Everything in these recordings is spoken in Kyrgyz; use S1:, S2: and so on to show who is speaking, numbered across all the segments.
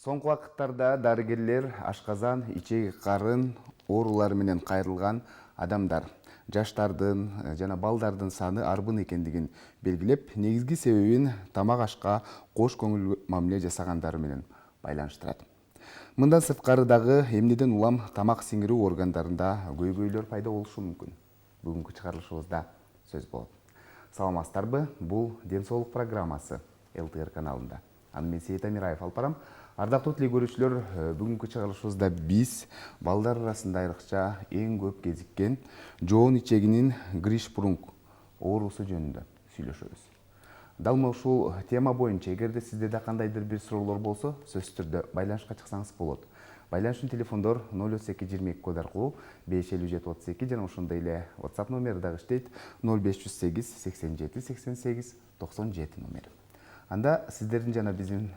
S1: Соңку вакыттарда дарыгерлер ашказан, ичеги карын оорулары менен кайрылган адамдар, жаштардын жана балдардын саны арбын экендигин белгилеп, негизги себебин тамак ашка кош көңүл мамиле жасагандары менен байланыштырат. Мындан сырткары дагы эмнеден улам тамак сиңирүү органдарында көйгөйлөр пайда болушу мүмкүн. Бүгүнкү чыгарылышыбызда сөз болот. Саламатсыздарбы? Бул Ден соолук программасы ЛТР каналында. Аны мен Сейит Амираев алып барам. Ардактуу телекөрүүчүлөр, бүгүнкү чыгарылышыбызда биз балдар арасында айрыкча эң көп кезиккен жоон ичегинин Гришпрунг оорусу жөнүндө сүйлөшөбүз. Дал ушул тема боюнча эгерде сиздерде кандайдыр бир суроолор болсо, сөзсүз түрдө байланышка чыксаңыз болот. Байланыш үчүн телефондор 0822 код аркылуу 55732 жана ошондой эле WhatsApp номери дагы иштейт 0508 87 88 97 номери. Анда сиздердин жана биздин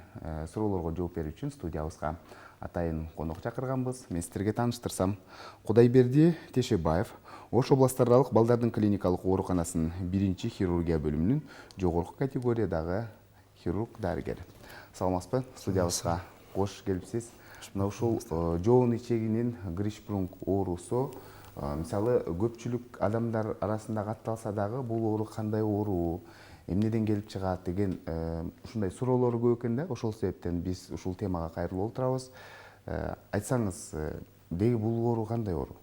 S1: суроолорго жооп берүү үчүн студиябызга атайын конок чакырганбыз. Мен сиздерге тааныштырсам, Кудайберди Тешебаев Ош областаралык балдардын клиникалык ооруканасынын 1-чи хирургия бөлүмүнүн жогорку категориядагы хирург дарыгер. Саламатсызбы? Студиябызга кош келипсиз. Мына ушул жоон ичегинин Гришпрунг оорусу, мисалы көпчүлүк адамдар арасында катталса дагы, бул оору кандай оору, эмнеден келип чыгат деген ушундай суроолор көп экен да. Ошол себептен биз ушул темага кайрылып отурабыз. Айтсаңыз, деги бул оору кандай оору?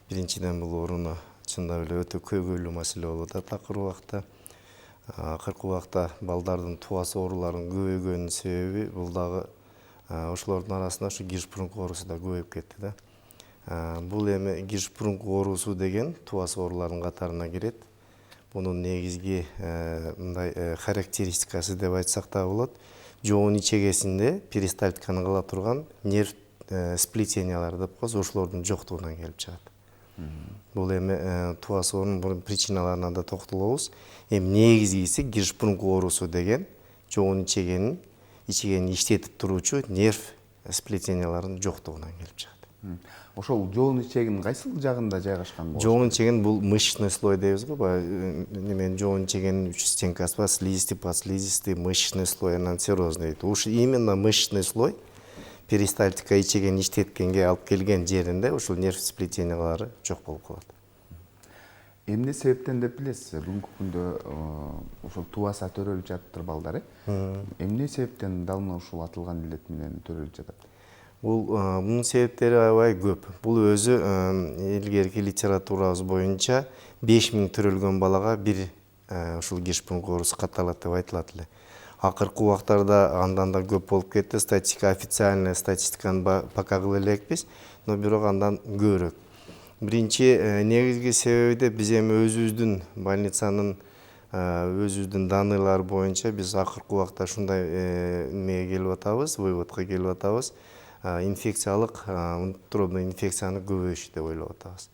S2: Биринчиден бул ооруну чындап эле өтө көйгөйлүү маселе болуп атат акыркы убакта. Акыркы убакта балдардын туасы ооруларынын көбөйгөнүнүн себеби бул дагы ошолордун арасында ушу Гришпрунг оорусу да көбөйүп кетти да. Бул эми Гришпрунг оорусу деген туасы оорулардын катарына кирет. Бунун негизги мындай характеристикасы деп айтсак да болот. Жоон ичегесинде перистальтиканы кыла турган нерв сплетениялары деп коебуз, ошолордун жоктугунан келип чыгат. Бул эми туасы оорунун причиналарына да токтолобуз. Эми негизгиси Гришпрунг оорусу деген жоон ичегенин иштетип туруучу нерв сплетенияларынын жоктугунан келип чыгат.
S1: Ошол жоон ичегинин кайсыл жагында жайгашкан болот?
S2: Жоон ичеген бул мышечный слой дейбиз го. Немен жоон ичегенин 3 стенкасы бар: слизистый, подслизистый, мышечный слой, анан серозный дейт. Ушу именно мышечный слой перистальтика ичеген иштеткенге алып келген жеринде ушул нерв сплетениялары жок болуп калат.
S1: Эмне себептен деп билесиз? Бүгүнкү күндө ошол туаса төрөлүп жатыптыр балдар, Эмне себептен дал мына ушул атылган илет менен төрөлүп жатат?
S2: Бунун себептери аябай көп. Бул өзү илгерки литературабыз боюнча 5000 төрөлгөн балага бир ушул Гришпрунг оорусу катталат деп айтылат эле. Акыркы убактарда андан да көп болуп кетти. Статистика, официальный статистиканы пока кыла элекпиз, но бирок андан көбүрөөк. Биринчи негизги себеби де биз эми өзүбүздүн больницанын өзүбүздүн данныйлар боюнча биз акыркы убакта ушундай эмеге келип атабыз, выводко келип атабыз. Инфекциялык унутробный инфекцияны көбөйүшү деп ойлоп атабыз.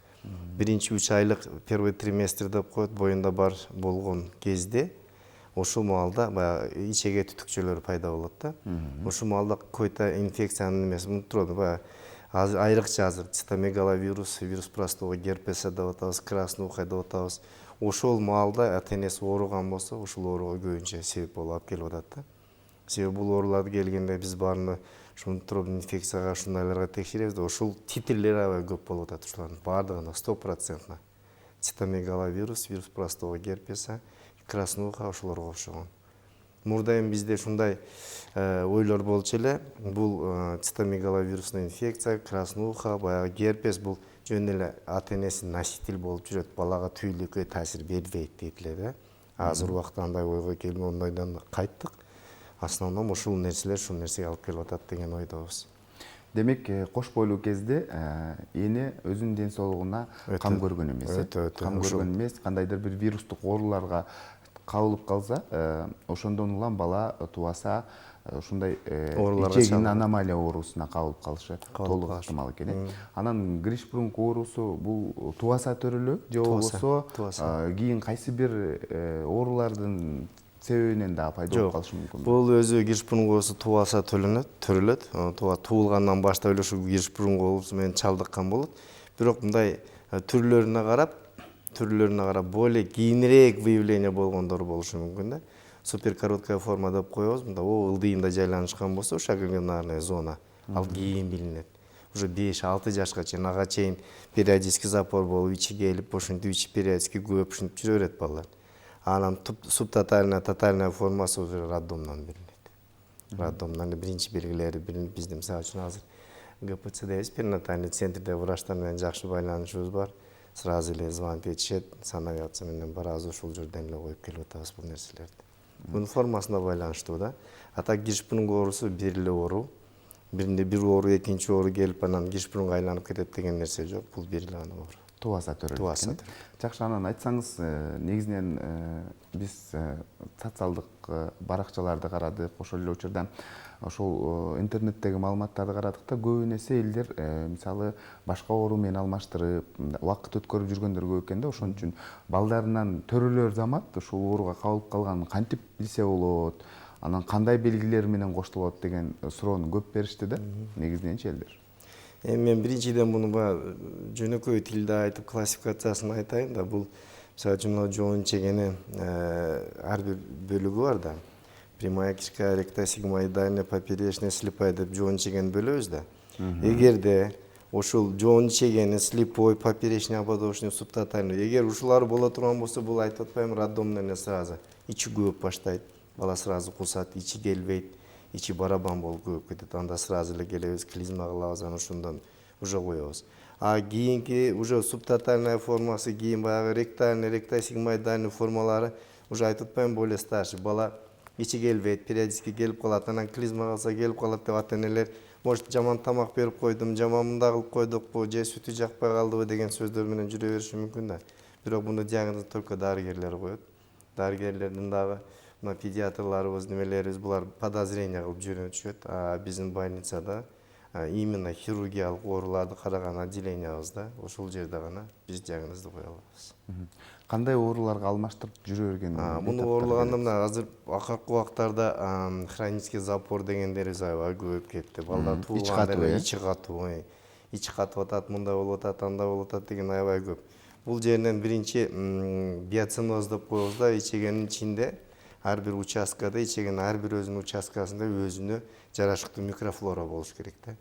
S2: Биринчи 3 айлык первый триместр деп коет, боюнда бар болгон кезде ошол маалда баягы ичеге түтүкчөлөр пайда болот да. Ошол маалда койта инфекциянын эмеси унутробный айрыкча азыр цитомегаловирус, вирус простого герпеса деп атабыз, краснуха деп атабыз. Ошол маалда ата-энеси ооруган болсо, ушул ооруга көбүнчө себеп болуп алып келип атат да. Себеби бул ооруларды келгенде биз баарына ушул унутробный инфекцияга ушундайларга текшеребиз да, ушул титрлери аябай көп болуп атат ушулардын баардыгына 100%. Цитомегаловирус, вирус простого герпеса, краснуха ошолорго окшогон. Мурда эми бизде ушундай ойлор болчу эле. Бул цитомегаловирусный инфекция, краснуха, баягы герпес бул жөн эле ата-энеси носитель болуп жүрөт, балага түйүлүккө таасир бербейт дейт эле да. Азыр убакта андай ойго келип ондойдон кайттык. Основном ушул нерселер ушул нерсеге алып келип атат деген ойдобуз.
S1: Демек, кош бойлуу кезде эне өзүнүн ден соолугуна кам көргөн эмес. Кам көргөн эмес, кандайдыр бир вирустук ооруларга кабылып калса, ошондон улам бала туаса ушундай ичегинин аномалия оорусуна кабылып калышы толук ыктымал экен. Анан Гришпрунг оорусу бул туаса төрөлөбү же болбосо кийин кайсы бир оорулардын себебинен да пайда болуп калышы мүмкүн.
S2: Бул өзү Гришпрунг оорусу туаса төрөлөт. Туулгандан баштап эле ушул Гришпрунг оорусу менен чалдыккан болот. Бирок мындай түрлөрүнө карап более кийинирээк выявление болгондор болушу мүмкүн да. супер короткая форма деп коебуз. Мында ылдыйында жайланышкан болсо шагогенарная зона, ал кийин билинет. Уже 5-6 жашка чейин ага чейин периодический запор болуп ичи келип ошентип ичи периодический көп ушинтип жүрө берет балдар. Анан субтотальная формасы уже роддомдон билинет. Роддомдон биринчи белгилери билинип, бизде мисалы үчүн азыр ГПЦ дейбиз, перинатальный центрде врачтар менен жакшы байланышыбыз бар. Сразу эле звонуп этишет, санавиация менен барабыз, ушул жерден эле коюп келип атабыз бул нерселерди. Бунун формасына байланыштуу да. А так киршпунук оорусу бир эле оору. Биринде бир оору, экинчи оору келип анан киршпунукка айланып кетет деген нерсе жок. Бул бир эле гана оору.
S1: Тубаса төрөлөт. Жакшы, анан айтсаңыз, негизинен биз социалдык баракчаларды карадык, ошол эле учурда ошол интернеттеги маалыматтарды карадык да, көбүн эсе элдер мисалы башка оору менен алмаштырып, убакыт өткөрүп жүргөндөр көп экен да. Ошон үчүн балдарынан төрөлөр замат ушул ооруга кабылып калганын кантип билсе болот, анан кандай белгилер менен коштолот деген суроону көп беришти да, негизиненчи элдер.
S2: Мен биринчиден муну жөнөкөй тилде айтып классификациясын айтайын да. Бул мисалы үчүн мына жоон чегени ар бир бөлүгү бар да. Прямая кишка, ректосигмоидальная, поперечная, слепая деп жоон чегени бөлөбүз да. Эгерде ошол жоон чегени, слепой, поперечный, ободочный, субтотальный, эгер ушулар боло турган болсо, бул айтып атпайбы, роддомдон эле сразу ичи көөп баштайт, бала сразу кусат, ичи келбейт, ичи барабан болуп көөп кетет. Анда сразу эле келебиз, клизма кылабыз, анан ошондон уже коебуз. А кийинки уже субтотальная формасы, кийин баягы ректальный, ректосигмоидальный формалары уже айтып атпайбы, более старший бала ичи келбейт, периодически келип калат, анан клизма кылса келип калат деп ата-энелер может жаман тамак берип койдум, жаман мындай кылып койдукпу, же сүтү жакпай калдыбы деген сөздөр менен жүрө бериши мүмкүн да. Бирок муну диагнозду только дарыгерлер коет. Дарыгерлердин дагы мына педиатрларыбыз, немелерибиз булар подозрение кылып жөнөтүшөт. А биздин больницада именно хирургиялык ооруларды караган отделениябызда ошол жерде гана биз диагнозду кое алабыз.
S1: Кандай ооруларга алмаштырып жүрө берген?
S2: Муну оорулаганда мына азыр акыркы убактарда хронический запор дегендерибиз аябай көбөйүп кетти. Балдар туулганда эле ичи катуу, ичи катып атат, мындай болуп атат, андай болуп атат деген аябай көп. Бул жеринен биринчи биоциноз деп коебуз да, ичегенин ичинде ар бир участкада, ичегенин ар бир өзүнүн участкасында өзүнө жарашыктуу микрофлора болуш керек да.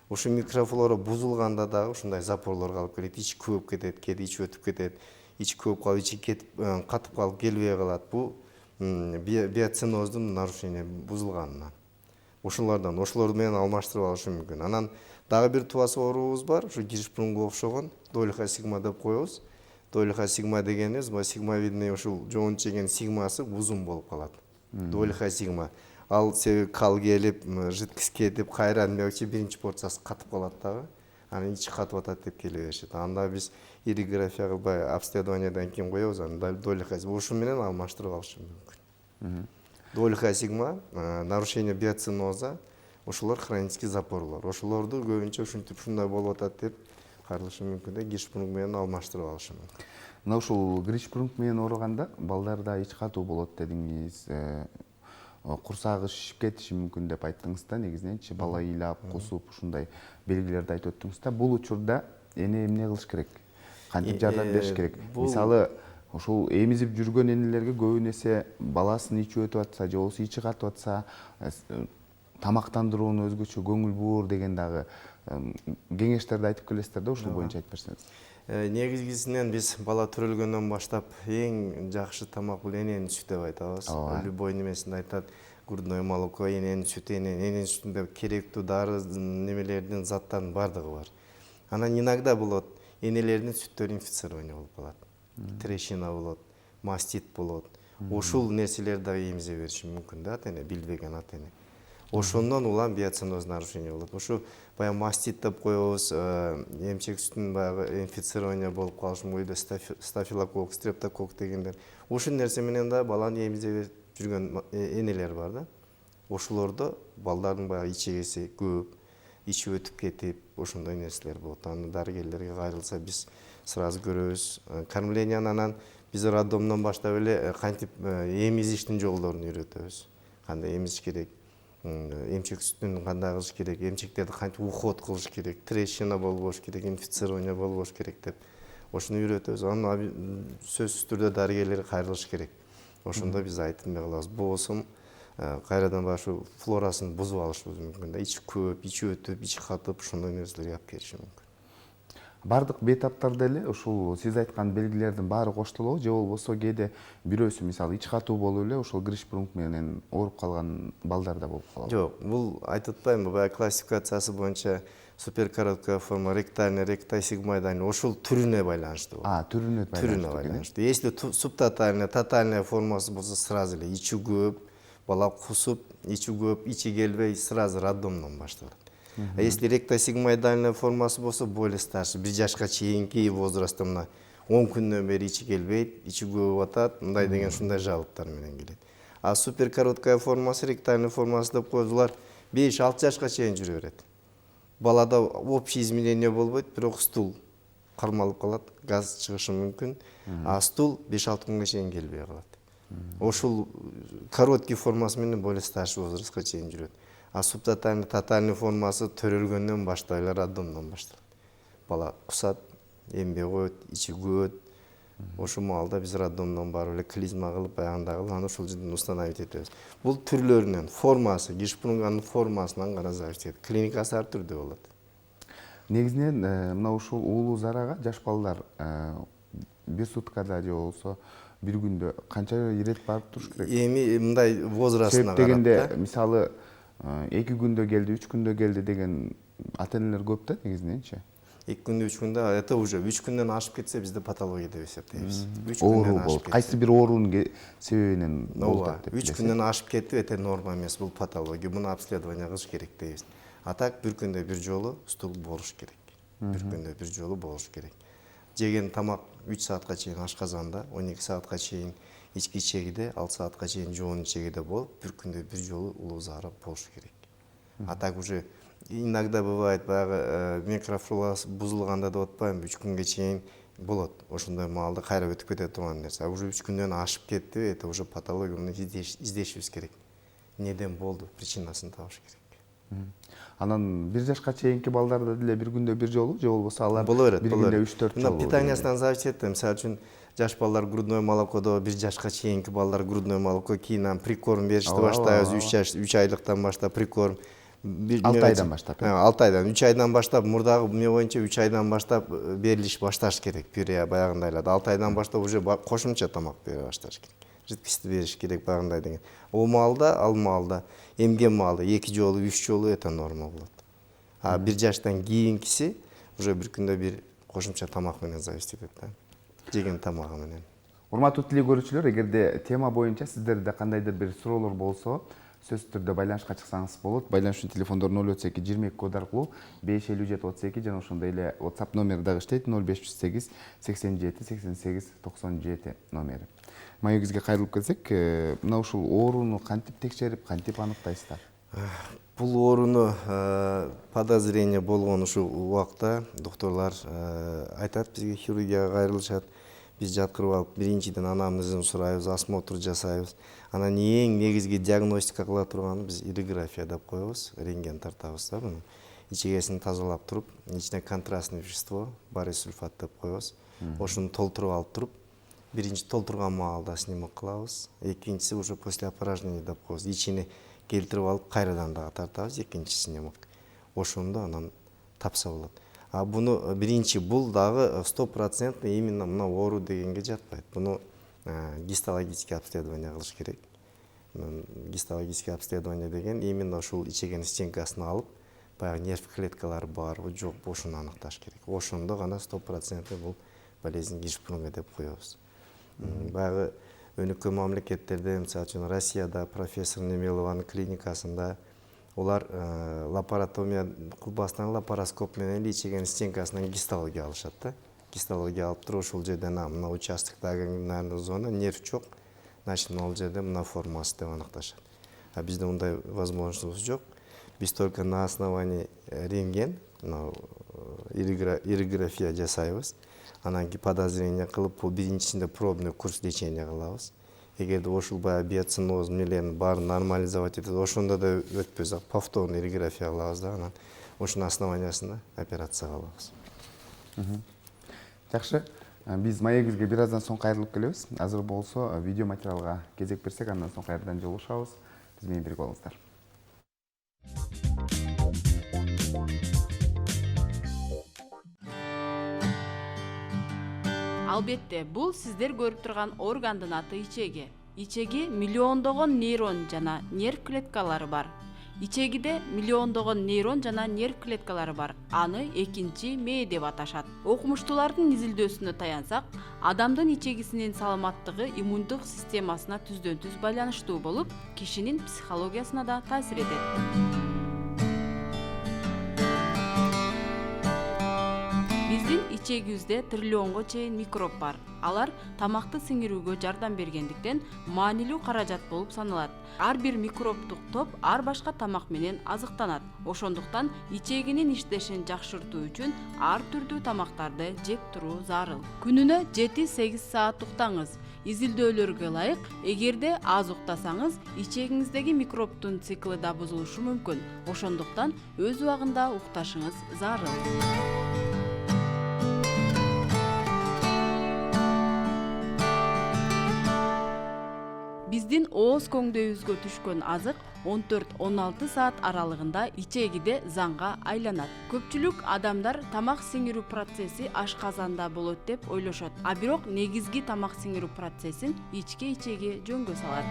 S2: Ушул микрофлора бузулганда дагы ушундай запорлорго алып келет, ичи көөп кетет, кээде ичи өтүп кетет, ичи көөп калып, ичи кетип катып калып келбей калат. Бул биоциноздун нарушение бузулганынан. Ошолор менен алмаштырып алышы мүмкүн. Анан дагы бир тубас оорубуз бар, ушу киршпунукка окшогон долихосигма деп коебуз. Долихосигма дегенибиз, сигмовидный ушул жоон чеген сигмасы узун болуп калат. Долихосигма. Ал себеби кал келип, жидкость кетип, кайра биринчи порциясы катып калат дагы. Анан ичи катып атат деп келе беришет. Анда биз ирриграфия кылбай обследованиядан кийин коебуз, анан долихосигма ушу менен алмаштырып алышы мүмкүн. Долихосигма, нарушение биоциноза, ошолор хронический запорлор. Ошолорду көбүнчө ушинтип ушундай болуп атат деп каралышы мүмкүн да, киршпунук менен алмаштырып алышы мүмкүн.
S1: Мына ушул киршпунук менен ооруганда балдарда ичи катуу болот дедиңиз, курсагы шишип кетиши мүмкүн деп айттыңыз да, негизиненчи бала ыйлап, кусуп ушундай белгилерди айтып өттүңүз да. Бул учурда эне эмне кылыш керек? Кантип жардам бериш керек? Мисалы, ушул эмизип жүргөн энелерге көбүн эсе баласын ичи өтүп атса, же болбосо ичи катып атса, тамактандырууну өзгөчө көңүл буур деген дагы кеңештерди айтып келесиздер да, ушул боюнча айтып берсеңиз.
S2: Негизгисинен биз бала төрөлгөндөн баштап эң жакшы тамак бул эненин сүтү деп айтабыз. Любой немесинде айтат, грудное молоко, эненин сүтү, эненин сүтүндө керектүү дары немелердин, заттардын бардыгы бар. Анан иногда болот, энелердин сүттөрү инфицирование болуп калат. Трещина болот, мастит болот. Ушул нерселер дагы эмизе бериши мүмкүн да, ата-эне билбеген ата-эне. Ошондон улам биоциноз нарушение болот. Ушу баягы мастит деп коебуз, эмчек сүтүнүн баягы инфицирование болуп калышы мүмкүн, стафилококк, стрептококк дегендер. Ушул нерсе менен да баланы эмизе жүргөн энелер бар да. Ошолордо балдардын баягы ичегеси көп, ичи өтүп кетип, ошондой нерселер болот. Аны дарыгерлерге кайрылса биз сразу көрөбүз. Кормленияны анан биз роддомдон баштап эле кантип эмизиштин жолдорун үйрөтөбүз. Кандай эмизиш керек, эмчек сүтүн кандай кылыш керек, эмчектерди кантип уход кылыш керек, трещина болбош керек, инфицирование болбош керек деп ошону үйрөтөбүз. Аны сөзсүз түрдө дарыгерлерге кайрылыш керек. ошондо биз айтып эмне кылабыз, боосун кайрадан башы флорасын бузуп алышыбыз мүмкүн да, ичи көп, ичи өтүп, ичи катып, ошондой нерселерге алып келиши мүмкүн.
S1: Бардык бейтаптарда эле ушул сиз айткан белгилердин баары коштолобу же болбосо кээде бирөөсү мисалы ич катуу болуп эле ошол гришпрунг менен ооруп калган балдар да болуп калабы?
S2: Жок, бул айтып атпаймынбы, баягы классификациясы боюнча суперкороткая форма, ректальный, ректосигмоидальный ошол түрүнө байланыштуу.
S1: Түрүнө
S2: байланыштуу. Если субтотальный, тотальный формасы болсо сразу эле ичи көп, бала кусуп, ичи көп, ичи келбей сразу роддомдон башталат. А если ректосигмоидальный формасы болсо более старше, 1 жашка чейинки возрастта мына 10 күндөн бери ичи келбейт, ичи көбүп атат, мындай деген ушундай жабыттар менен келет. А суперкороткая формасы, ректальный формасы деп коебуз, булар 5-6 жашка чейин жүрө берет. Балада общий изменение болбойт, бирок стул кармалып калат, газ чыгышы мүмкүн, а стул 5-6 күнгө чейин келбей калат. Ошол короткий формасы менен более старший возрастка чейин жүрөт. А субтотальный, тотальный формасы төрөлгөндөн баштап эле роддомдон башталат. Бала кусат, эмбей коет, ичи көгөт. Ошол маалда биз роддомдон барып эле клизма кылып, баягындай кылып, аны ошол жерден установить этебиз. Бул түрлөрүнөн, формасы, гишпрунгнун формасынан гана зависит этет. Клиникасы ар түрдүү болот.
S1: Негизинен мына ушул уулуу зарага жаш балдар бир суткада же болбосо бир күндө канча ирет барып туруш керек?
S2: Эми мындай возрастына
S1: карап дегенде, мисалы 2 күндө келди, 3 күндө келди деген ата-энелер көп да негизиненчи.
S2: 2 күндө, 3 күндө, это уже 3 күндөн ашып кетсе бизде патология деп эсептейбиз. 3
S1: Оору
S2: күндөн
S1: болот.
S2: ашып кетсе.
S1: Кайсы бир оорунун себебинен болуп
S2: Ооба,
S1: атат деп
S2: 3 күндөн ашып кетти, это норма эмес, бул патология. Буну обследование кылыш керек дейбиз. А так бир күндө бир жолу стул болуш керек. Бир күндө бир жолу болуш керек. Жеген тамак 3 саатка чейин ашказанда, 12 саатка чейин ички ичегиде, 6 саатка чейин жоон ичегиде болуп, бир күндө бир жолу улуу зара болуш керек. А так уже иногда бывает, баягы микрофлорасы бузулганда деп атпаймынбы, 3 күнгө чейин болот. Ошондой маалда кайра өтүп кете турган нерсе. А уже 3 күндөн ашып кетти, это уже патология, муну издешибиз керек. Неден болду, причинасын табыш керек.
S1: Анан 1 жашка чейинки балдарда деле бир күндө бир жолу же болбосо алар
S2: боло берет,
S1: бир күндө 3-4 жолу?
S2: Питаниясынан зависит этет. Мисалы үчүн жаш балдар грудной молокодо, 1 жашка чейинки балдар грудной молоко, кийин прикорм беришти баштайбыз, 3 айлыктан баштап прикорм.
S1: 6 айдан баштап.
S2: 6 айдан, 3 айдан баштап, мурдагы эмне боюнча 3 айдан баштап берилиш башташ керек. Пюре баягындай эле. 6 айдан баштап уже кошумча тамак бере башташ керек. Жидкости бериш керек баягындай деген. Ал маалда, эмген маалда 2 жолу, 3 жолу это норма болот. А 1 жаштан кийинкиси уже бир күндө бир кошумча тамак менен зависит этет да. Жеген тамагы менен.
S1: Урматтуу тилей көрүүчүлөр, эгерде тема боюнча сиздерде кандайдыр бир суроолор болсо, сөзсүз түрдө байланышка чыксаңыз болот. Байланыш үчүн телефондор 032 22 код аркылуу 557 32 жана ошондой эле WhatsApp номери дагы иштейт, 0508 87 88 97 номери. Маегибизге кайрылып келсек, мына ушул ооруну кантип текшерип, кантип аныктайсыздар?
S2: Бул ооруну подозрение болгон ушул убакта докторлор айтат, бизге хирургияга кайрылышат. Биз жаткырып алып, биринчиден анамнезин сурайбыз, осмотр жасайбыз. Анан эң негизги диагностика кыла турганы биз ириграфия деп коебуз, рентген тартабыз да буну. Ичегесин тазалап туруп, ичине контрастный вещество, барий сульфат деп коебуз. Ошону толтуруп алып туруп, биринчи толтурган маалда снимок кылабыз, экинчиси уже после опорожнения деп коебуз. Ичине келтирип алып, кайрадан дагы тартабыз, экинчи снимок. Ошондо анан тапса болот. А буну биринчи бул дагы 100% именно мына оору дегенге жатпайт. Буну гистологический обследование кылыш керек. Гистологический обследование деген именно ушул ичеген стенкасын алып, баягы нерв клеткалары барбы, жокпу ошону аныкташ керек. Ошондо гана 100% бул болезнь гишпрунга деп коебуз. Баягы өнүккөн мамлекеттерде, мисалы үчүн Россияда профессор Немелованын клиникасында олар лапаротомия кылбастан лапароскоп менен ичеген стенкасынан гистология алышат да. Гистология алып туруп ошол жерден мына участоктогу наверное зона нерв жок, значит мына жерде мына формасы деп аныкташат. А бизде мындай возможностубуз жок. Биз только на основании рентген, ириграфия жасайбыз. Анан подозрение кылып, бул биринчисинде пробный курс лечения кылабыз. Эгерде ошол баягы биоциноз эмнелерин баарын нормализовать этет, ошондо да өтпөсө повторный ириграфия кылабыз да, анан ошонун основаниясында операция кылабыз.
S1: Жакшы. Биз маегибизге бир аздан соң кайрылып келебиз. Азыр болсо видео материалга кезек берсек, андан соң кайрадан жолугушабыз. Биз менен бирге болуңуздар.
S3: Албетте, бул сиздер көрүп турган органдын аты ичеги. Ичеги миллиондогон нейрон жана нерв клеткалары бар. Ичегиде миллиондогон нейрон жана нерв клеткалары бар. Аны экинчи мээ деп аташат. Окумуштуулардын изилдөөсүнө таянсак, адамдын ичегисинин саламаттыгы иммундук системасына түздөн-түз байланыштуу болуп, кишинин психологиясына да таасир этет. Биздин ичегибизде триллионго чейин микроб бар. Алар тамакты сиңирүүгө жардам бергендиктен маанилүү каражат болуп саналат. Ар бир микробдук топ ар башка тамак менен азыктанат. Ошондуктан ичегинин иштешин жакшыртуу үчүн ар түрдүү тамактарды жеп туруу зарыл. Күнүнө 7-8 саат уктаңыз. Изилдөөлөргө ылайык, эгерде аз уктасаңыз, ичегиңиздеги микробдун циклы да бузулушу мүмкүн. Ошондуктан өз убагында укташыңыз зарыл. Биздин ооз көңдөйүбүзгө түшкөн азык 14-16 саат аралыгында ичегиде заңга айланат. Көпчүлүк адамдар тамак сиңирүү процесси ашказанда болот деп ойлошот. А бирок негизги тамак сиңирүү процессин ичке ичеги жөнгө салат.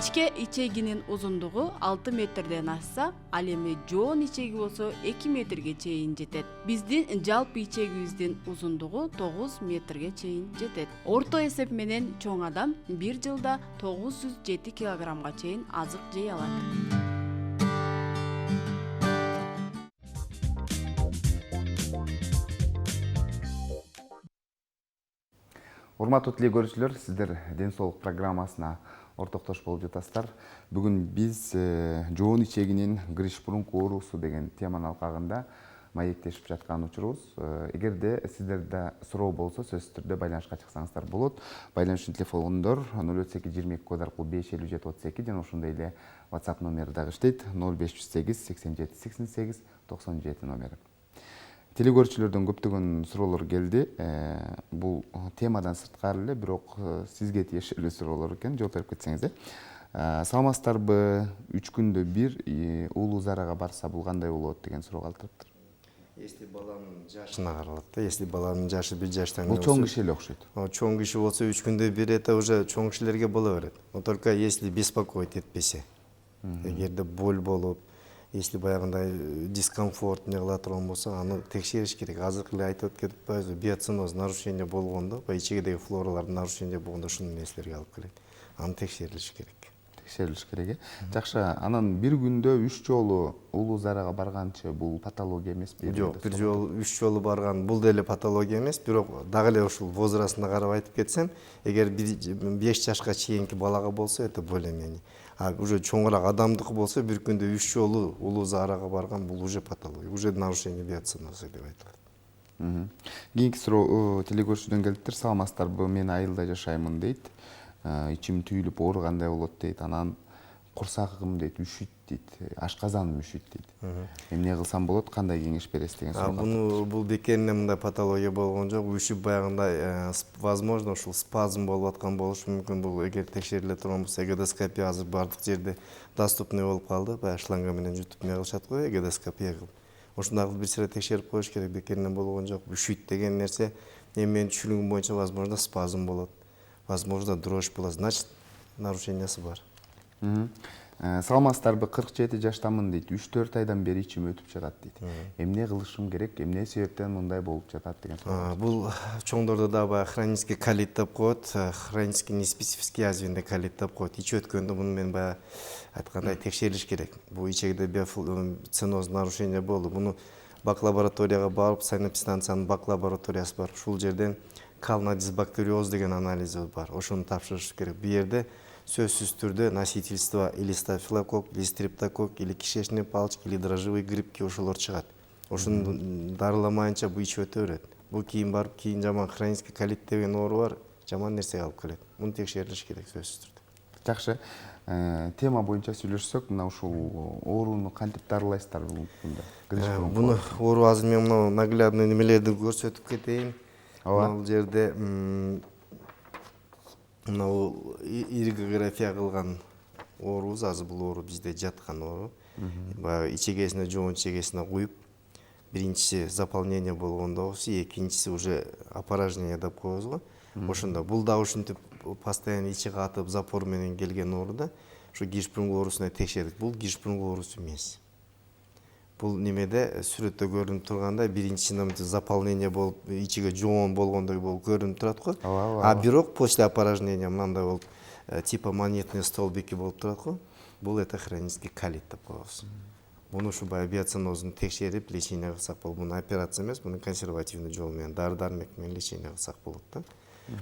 S3: Ичке ичегинин узундугу 6 метрден ашса, ал эми жоон ичеги болсо 2 метрге чейин жетет. Биздин жалпы ичегибиздин узундугу 9 метрге чейин жетет. Орто эсеп менен чоң адам 1 жылда 907 килограммга чейин азык жей алат.
S1: Урматтуу теле көрүүчүлөр, сиздер ден соолук программасына ортоктош болуп жатасыздар. Бүгүн биз жоон ичегинин кириш бурунку оорусу деген теманын алкагында маектешип жаткан учурубуз. Эгерде сиздерде суроо болсо, сөзсүз түрдө байланышка чыксаңыздар болот. Байланыш үчүн телефондор 078 22 код аркылуу 55732 жана ошондой эле WhatsApp номери дагы иштейт. 0508 87 88 97 номери. Теле көрүүчүлөрдөн көптөгөн суроолор келди. Бул темадан сырткары эле, бирок сизге тиешелүү суроолор экен. Жооп берип кетсеңиз. Саламатсыздарбы? 3 күндө бир улуу зарага барса бул кандай болот деген суроо калтырыптыр.
S2: Если баланын жашына каралат да, если баланын жашы 1 жаштан
S1: Бул чоң киши эле окшойт.
S2: Чоң киши болсо 3 күндө бир это уже чоң кишилерге боло берет. Но только если беспокоить этпесе. Эгерде боль болуп, если баягындай дискомфорт не кыла турган болсо, аны текшериш керек. Азыр эле айтып кетпайбызбы, биоциноз нарушение болгондо, ичегидеги флоралардын нарушение болгондо ушунун нерселерге алып келет. Аны текшерилиш керек.
S1: Текшерилиш керек. Жакшы, анан бир күндө 3 жолу улуу зарага барганчы бул патология эмеспи?
S2: Жок, бир жолу 3 жолу барган бул деле патология эмес, бирок дагы эле ушул возрастына карап айтып кетсем, эгер 5 жашка чейинки балага болсо, это более-менее. А уже чоңураак адамдыкы болсо, бир күндө 3 жолу улуу зарага барган, бул уже патология, уже нарушение биоциноза деп айтылат.
S1: Кийинки суроо теле көрүүчүдөн келиптир. Саламатсыздарбы? Мен айылда жашаймын дейт. Ичим түйүлүп оорugандай болот дейт. Анан курсагым дейт, үшүт дейт. Ашказаным үшүт дейт. Эмне кылсам болот? Кандай кеңеш бересиз деген суроо.
S2: Бул бекеринен мындай патология болгон жок. Үшүп баягындай возможно ушул спазм болуп аткан болушу мүмкүн. Бул эгер текшериле турган болсо, эгодоскопия азыр бардык жерде доступный болуп калды. Баягы шланга менен жутуп эмне кылышат го, эгодоскопия кылып. Ушундай кылып бир сыйра текшерип коюш керек. Бекеринен болгон жок. Үшүйт деген нерсе, менин түшүнүгүм боюнча, возможно, спазм болот. Возможно, дрожь болот. Значит, нарушениясы бар.
S1: Саламатсыздарбы? 47 жаштамын дейт. 3-4 айдан бери ичим өтүп жатат дейт. Эмне кылышым керек? Эмне себептен мындай болуп жатат деген суроо.
S2: Бул чоңдордо да баягы хронический колит деп коет, хронический неспецифический язвенный колит деп коет. Ичи өткөндө муну мен баягы айткандай текшерилиш керек. Бул ичегиде биоциноз нарушение болду. Муну бак лабораторияга барып, санэпидстанциянын бак лабораториясы бар. Ушул жерден кална дисбактериоз деген анализи бар. Ошону тапшырыш керек. Бу жерде сөзсүз түрдө носительство или стафилококк, или стрептококк, или кишечный палочка, или дрожжевый гриппке ошолор чыгат. Ошону дарыламайынча бул ичип өтө берет. Бул кийин барып, кийин жаман хронический колит деген оору бар, жаман нерсеге алып келет. Муну текшерилиш керек сөзсүз түрдө.
S1: Жакшы. Тема боюнча сүйлөшсөк, мына ушул ооруну кантип дарылайсыздар бунда?
S2: Буну оору азыр мен мына наглядный немелерди көрсөтүп кетейин.
S1: Ооба.
S2: Бул жерде мына иргография кылган оорубуз, азыр бул оору бизде жаткан оору. Баягы ичегесине, жоон ичегесине куюп, биринчиси заполнение болгондо, экинчиси уже опорожнение деп коебуз го. Ошондо бул да ушинтип постоянно ичи катып, запор менен келген оору да. Ушу Гиршпрунгк оорусуна текшердик. Бул Гиршпрунгк оорусу эмес. Бул немеде сүрөттө көрүнүп тургандай биринчисинен заполнение болуп, ичиге жоон болгондой болуп көрүнүп турат го. А бирок после опорожнения мындай болуп, типа монетные столбики болуп турат го. Бул это хронический колит деп коебуз. Буну ушу баягы биоценозун текшерип, лечение кылсак болот. Буну операция эмес, буну консервативный жол менен, дары-дармек менен лечение кылсак болот да.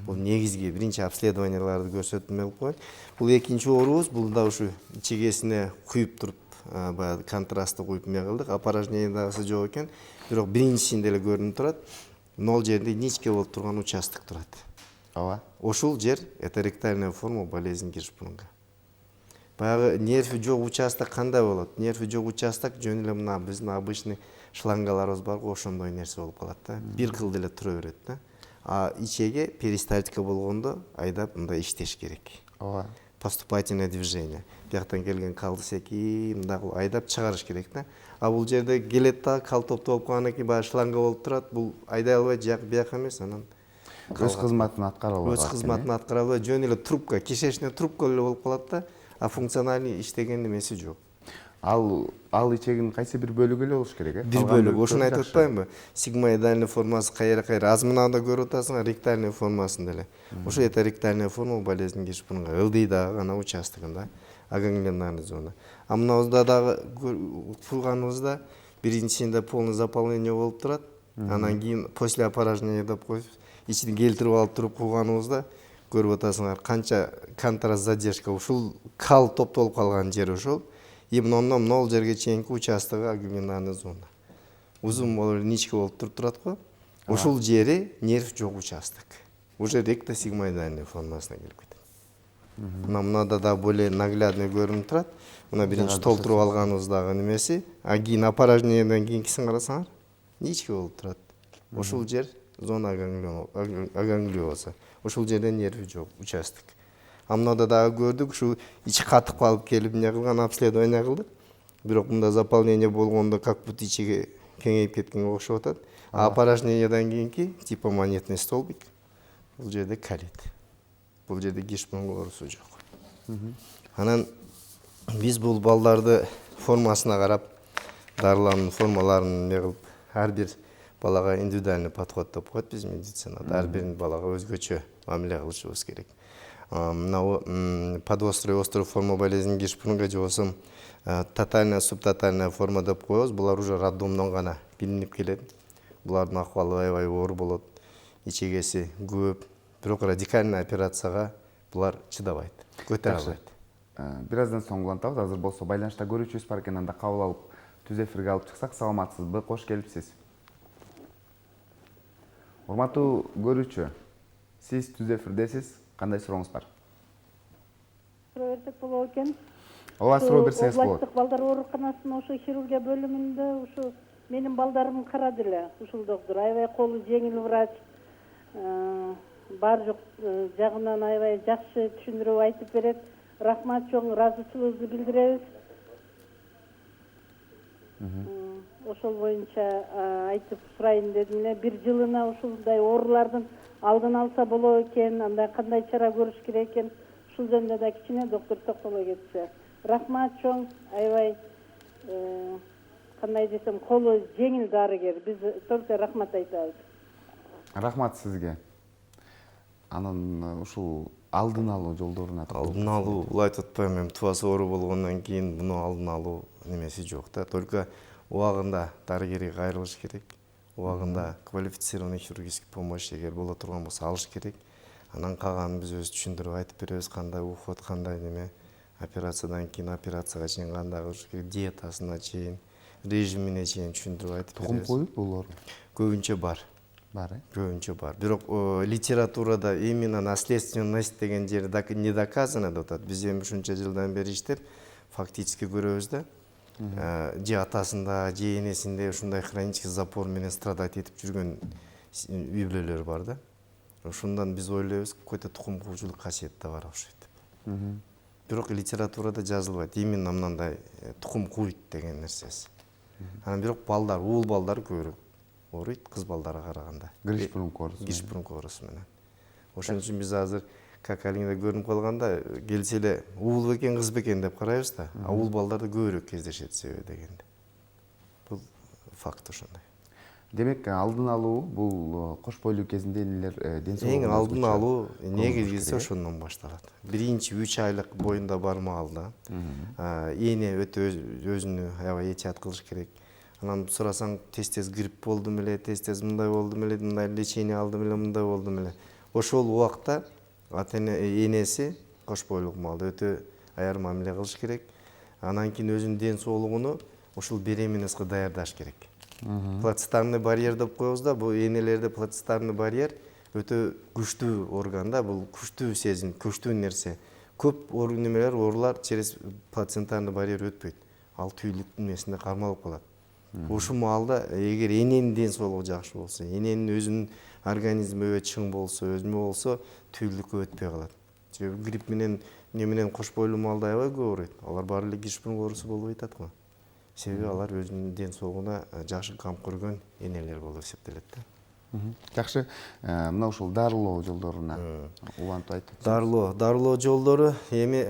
S2: Бул негизги биринчи обследованияларды көрсөтмө болуп коет. Бул экинчи оорубуз, бул да ушу ичегесине куюп туруп, баягы контрастты куюп эме кылдык. Опорожнение дагысы жок экен. Бирок биринчисинде эле көрүнүп турат. Нол жеринде ничке болуп турган участок турат.
S1: Ооба.
S2: Ошол жер это ректальная форма болезни Гиршпрунга. Баягы нерви жок участок кандай болот? Нерви жок участок жөн эле мына биздин обычный шлангаларыбыз бар го, ошондой нерсе болуп калат да. Бир кыл деле тура берет да. А ичеге перистальтика болгондо айдап мындай иштеш керек.
S1: Ооба.
S2: Поступательное движение. Бияктан келген калды секи мындай айдап чыгарыш керек да. А бул жерде келет да, кал топтоп алып калгандан кийин баягы шланга болуп турат. Бул айдай албайт, жак бияка эмес, анан
S1: Өз кызматын аткара албайт.
S2: өз кызматын аткара албайт, жөн эле трубка, кишечный трубка эле болуп калат да. А функциональный иштеген немеси жок.
S1: Ал ичегинин кайсы бир бөлүгү эле болуш керек,
S2: Бир бөлүгү. Ошону айтып атпаймынбы? Сигмоидальный формасы кайра аз мынада көрүп атасыңар, ректальный формасында эле. Ошо это ректальная форма болезни Гиршпрунга. Ылдыйдагы ана участогунда, аганглионарный зона. А мынабызда дагы курганыбызда биринчисинде полный заполнение болуп турат. Анан кийин после опорожнения деп коюп, ичин келтирип алып туруп курганыбызда көрүп атасыңар канча контраст задержка. Ушул кал топтолуп калган жер ошол. Именно ондан нол жерге чейинки участогу аганглионарный зона. Узун болуп ничке болуп турат го. Ошол жери нерв жок участок. Уже ректосигмоидальный формасына келип кетет. Мынада да более наглядный көрүнүп турат. Мына биринчи толтуруп алганыбыздагы немеси, а кийин опорожнениеден кийинкисин карасаңар, ничке болуп турат. Ошол жер зона аганглиоза. Ошол жерде нерви жок участок. А мынада дагы көрдүк, ушу ичи катып калып келип эмне кылган, обследование кылдык. Бирок мында заполнение болгондо как будто ичиге кеңейип кеткенге окшоп атат. А опорожнениеден кийинки типа монетный столбик. Бул жерде колит. Бул жерде Гиршпрунгк оорусу жок. Анан биз бул балдарды формасына карап, дарылануу формаларын эме кылып, ар бир балага индивидуальный подход деп коет биз медицинада. Ар бир балага өзгөчө мамиле кылышыбыз керек. Мына подострый острый форма болезни Гиршпрунга же болбосо тотальная субтотальная форма деп коебуз. Булар уже роддомдон гана билинип келет. Булардын акыбалы аябай оор болот. Ичегеси көп. Бирок радикальный операцияга булар чыдабайт, көтөрө албайт.
S1: Бир аздан соң улантабыз. Азыр болсо байланышта көрүүчүбүз бар экен, анда кабыл алып түз эфирге алып чыксак. Саламатсызбы? Кош келипсиз. Урматтуу көрүүчү, сиз түз эфирдесиз. Кандай сурооңуз бар?
S4: Суроо берсек болот экен.
S1: Ооба, суроо берсеңиз болот.
S4: Областтык балдар ооруканасынын ошо хирургия бөлүмүндө ушу менин балдарым карады эле. Ушул доктор аябай колу жеңил врач. Бар жок жагынан аябай жакшы түшүндүрүп айтып берет. Рахмат чоң, ыраазычылыгыбызды билдиребиз. Ошол боюнча айтып сурайын дедим эле. Бир жылына ушундай оорулардын алдын алса болот экен, андай кандай чара көрүш керек экен, ушул жөнүндө да кичине доктор токтоло кетсе. Рахмат чоң, аябай кандай десем, колу жеңил дарыгер. Биз только рахмат айтабыз.
S1: Рахмат сизге. Анан ушул алдын алуу жолдорун атып.
S2: Алдын алуу, бул айтып атпаймынбы, эми тубасы оору болгондон кийин буну алдын алуу немеси жок да. Только убагында дарыгерге кайрылыш керек. Убагында квалифицированный хирургический помощь эгер боло турган болсо алыш керек. Анан калганын биз өзүбүз түшүндүрүп айтып беребиз, кандай уход, кандай неме, операциядан кийин операцияга чейин кандай кылыш керек, диетасына чейин, режимине чейин түшүндүрүп айтып беребиз.
S1: Тугум коюп бул оору?
S2: Көбүнчө бар.
S1: бар
S2: көбүнчө бар. Бирок литературада именно наследственность деген жери не доказано деп атат. Биз эми ушунча жылдан бери иштеп фактически көрөбүз да. Же атасында, же энесинде ушундай хронический запор менен страдать этип жүргөн үй бүлөлөр бар да. Ошондон биз ойлойбуз, какой-то тукум куучулук касиет да бар окшойт деп. Бирок литературада жазылбайт, именно мындай тукум кууйт деген нерсеси. Анан бирок балдар, уул балдар көбүрөөк ооруйт кыз балдарга караганда.
S1: Гришпрунг оорусу.
S2: Гришпрунг оорусу менен. Ошон үчүн биз азыр как алиңде көрүнүп калганда келсе эле уул бекен кыз бекен деп карайбыз да, а уул балдарда көбүрөөк кездешет себеби дегенде. Бул факт ошондой.
S1: Демек алдын алуу бул кош бойлуу кезинде энелер ден соолугун
S2: Эң алдын алуу негизгиси ошондон башталат. Биринчи 3 айлык боюнда бармаалда эне өтө өзүнү аябай этият кылыш керек. Анан сурасаң тез грипп болдум эле, тез мындай болдум эле, мындай лечение алдым эле, мындай болдум эле. Ошол убакта энеси кош бойлук маалда өтө аяр мамиле кылыш керек. Анан кийин өзүнүн ден соолугуну ушул беременностька даярдаш керек. Плацентарный барьер деп коебуз да, бул энелерде плацентарный барьер өтө күчтүү орган да, бул күчтүү сезим, күчтүү нерсе. Көп немелер, оорулар через плацентарный барьер өтпөйт. Ал түйүлүктүн несинде кармалып калат. Ушул маалда эгер эненин ден соолугу жакшы болсо, эненин өзүнүн организми өбө чың болсо, өзүмө болсо түйүлүккө өтпөй калат. Себеби грипп менен менен кош бойлуу маалда аябай көп ооруйт. Алар баары эле гришпрунг оорусу болбой атат го. Себеби алар өзүнүн ден соолугуна жакшы кам көргөн энелер болуп эсептелет да.
S1: Жакшы, мына ушул дарылоо жолдоруна улантып айтып.
S2: Дарылоо жолдору эми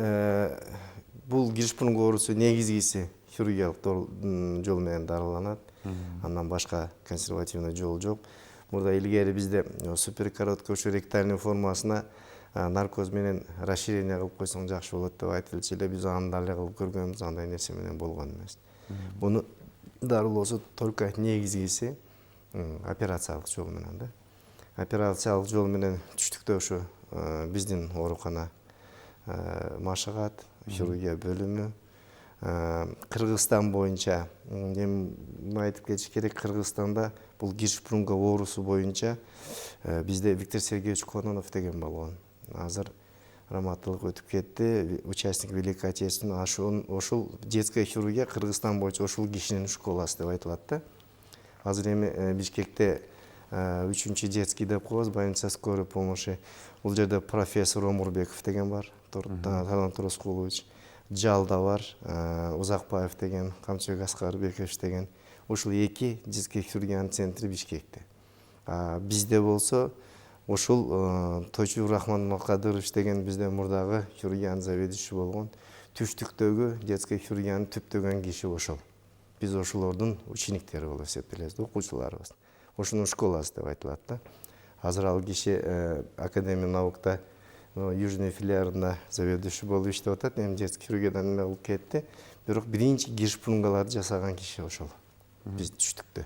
S2: бул гришпрунг оорусу негизгиси хирургиялык жол менен дарыланат. Андан башка консервативный жол жок. Мурда илгери бизде суперкороткий ошо ректальный формасына наркоз менен расширение кылып койсоң жакшы болот деп айтылчу эле, биз аны дагы кылып көргөнбүз, андай нерсе менен болгон эмес. Буну дарылоосу только негизгиси операциялык жол менен да. Операциялык жол менен түштүктө ошо биздин оорукана машыгат, хирургия бөлүмү. Кыргызстан боюнча эми айтып кетиш керек, Кыргызстанда бул гришпрунг оорусу боюнча бизде Виктор Сергеевич Кононов деген болгон. Азыр раматтылык өтүп кетти, участник Великой Отечественной. Ошол детская хирургия Кыргызстан боюнча ошол кишинин школасы деп айтылат да. Азыр эми Бишкекте 3-чү детский деп коебуз, больница скорой помощи. Бул жерде профессор Омурбеков деген бар, Талант Роскулович. Жалда бар, Узакбаев деген, Камчыбек Аскарбекович деген. Ушул эки детский хирургиянын центри Бишкекте. Бизде болсо ушул Тойчу Рахман Макадырович деген бизде мурдагы хирургиянын заведующий болгон. Түштүктөгү детский хирургиянын түптөгөн киши ошол. Биз ошолордун учениктери болуп эсептелебиз, окуучуларыбыз. Ошонун школасы деп айтылат да. Азыр ал киши Академия наукта Южный филиалында заведующий болуп иштеп атат. Эми детский хирургиядан эле алып кетти. Бирок биринчи гришпрунгаларды жасаган киши ошол. Биз түштүктө.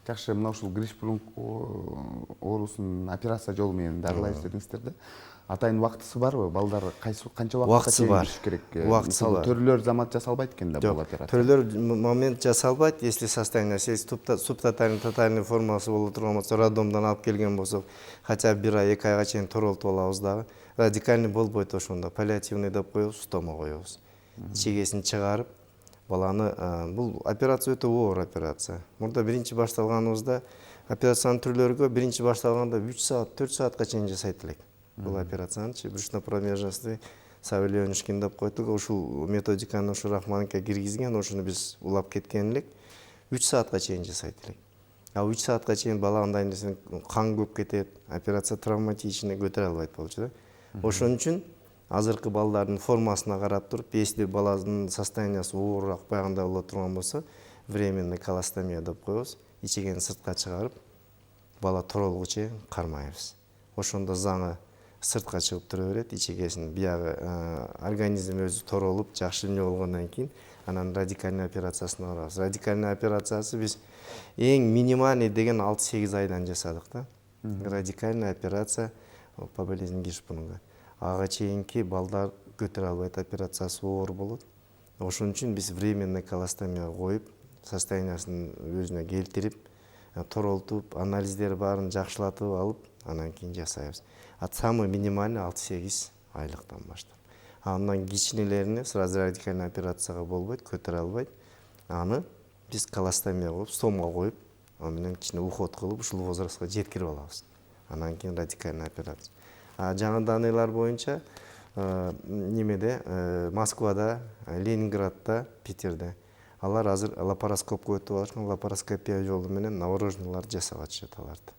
S1: Жакшы, мына ушул гришпрунг оорусун операция жолу менен дарылайбыз дедиңиздер да. Атайын убактысы барбы? Балдар канча убакытка чейин жүрүш керек?
S2: Убактысы бар.
S1: Төрөлөр замат жасалбайт экен да бул операция.
S2: Төрөлөр момент жасалбайт, если состояние субтотальный формасы боло турган болсо, роддомдон алып келген болсок, хотя бир ай, 2 айга чейин торолтуп алабыз дагы. Радикальный болбойт ошондо. Паллиативный деп коебуз, стома коебуз. Чегесин чыгарып, баланы бул операция өтө оор операция. Мурда биринчи башталганыбызда операциянын түрлөрүгө биринчи башталганда 3 саат, 4 саатка чейин жасайт элек. Бул операциянычы брюшно-промежностый Савельевичкин деп койдук. Ушул методиканы ушу Рахманке киргизген, ошону биз улап кеткен элек. 3 саатка чейин жасайт элек. 3 саатка чейин бала андай нерсе кан көп кетет, операция травматичный, көтөрө албайт болчу да. Ошон үчүн азыркы балдардын формасына карап туруп, если баланын состояниясы оорураак баягындай боло турган болсо, временный колостомия деп коебуз. Ичегени сыртка чыгарып, бала торолгучу чейин кармайбыз. Ошондо заңы сыртка чыгып тура берет, ичегесин биягы организм өзү торолуп, жакшы эмне болгондон кийин анан радикальный операциясына барабыз. Радикальный операциясы биз эң минимальный деген 6-8 айдан жасадык да. Радикальный операция по болезни гришпрунга. Ага чейинки балдар көтөрө албайт, операциясы оор болот. Ошон үчүн биз временный колостомия коюп, состояниясын өзүнө келтирип, торолтуп, анализдер барын жакшылатып алып, анан кийин жасайбыз. Самый минимальный 6-8 айлыктан баштап. Андан кичинелерине сразу радикальный операцияга болбойт, көтөрө албайт. Аны биз колостомия коюп, стомга коюп, ал менен кичине уход кылып, ушул возрастка жеткирип алабыз. Анан кийин радикальный операция. Жаңы даныйлар боюнча немеде, Москвада, Ленинградда, Питерде алар азыр лапароскопко өтүп алышкан, лапароскопия жолу менен новорожденныйларды жасап атышат аларды.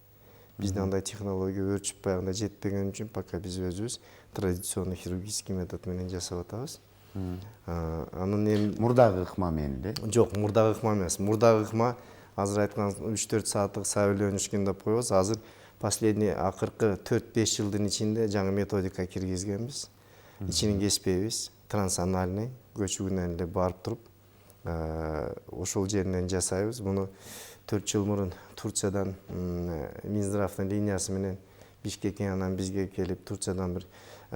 S2: Бизде андай технология өрчүп баягында жетпеген үчүн пока биз өзүбүз традиционный хирургический метод менен жасап атабыз. Анын
S1: мурдагы ыкма менен де?
S2: Жок, мурдагы ыкма эмес. Мурдагы ыкма азыр айткан 3-4 сааттык савилөнүшкөн деп коебуз. Азыр последний акыркы 4-5 жылдын ичинде жаңы методика киргизгенбиз. Ичинин кеспейбиз. Трансанальный көчүгүнөн эле барып туруп, ошол жеринен жасайбыз. Муну 4 жыл мурун Турциядан Минздравдын линиясы менен Бишкекке, анан бизге келип, Турциядан бир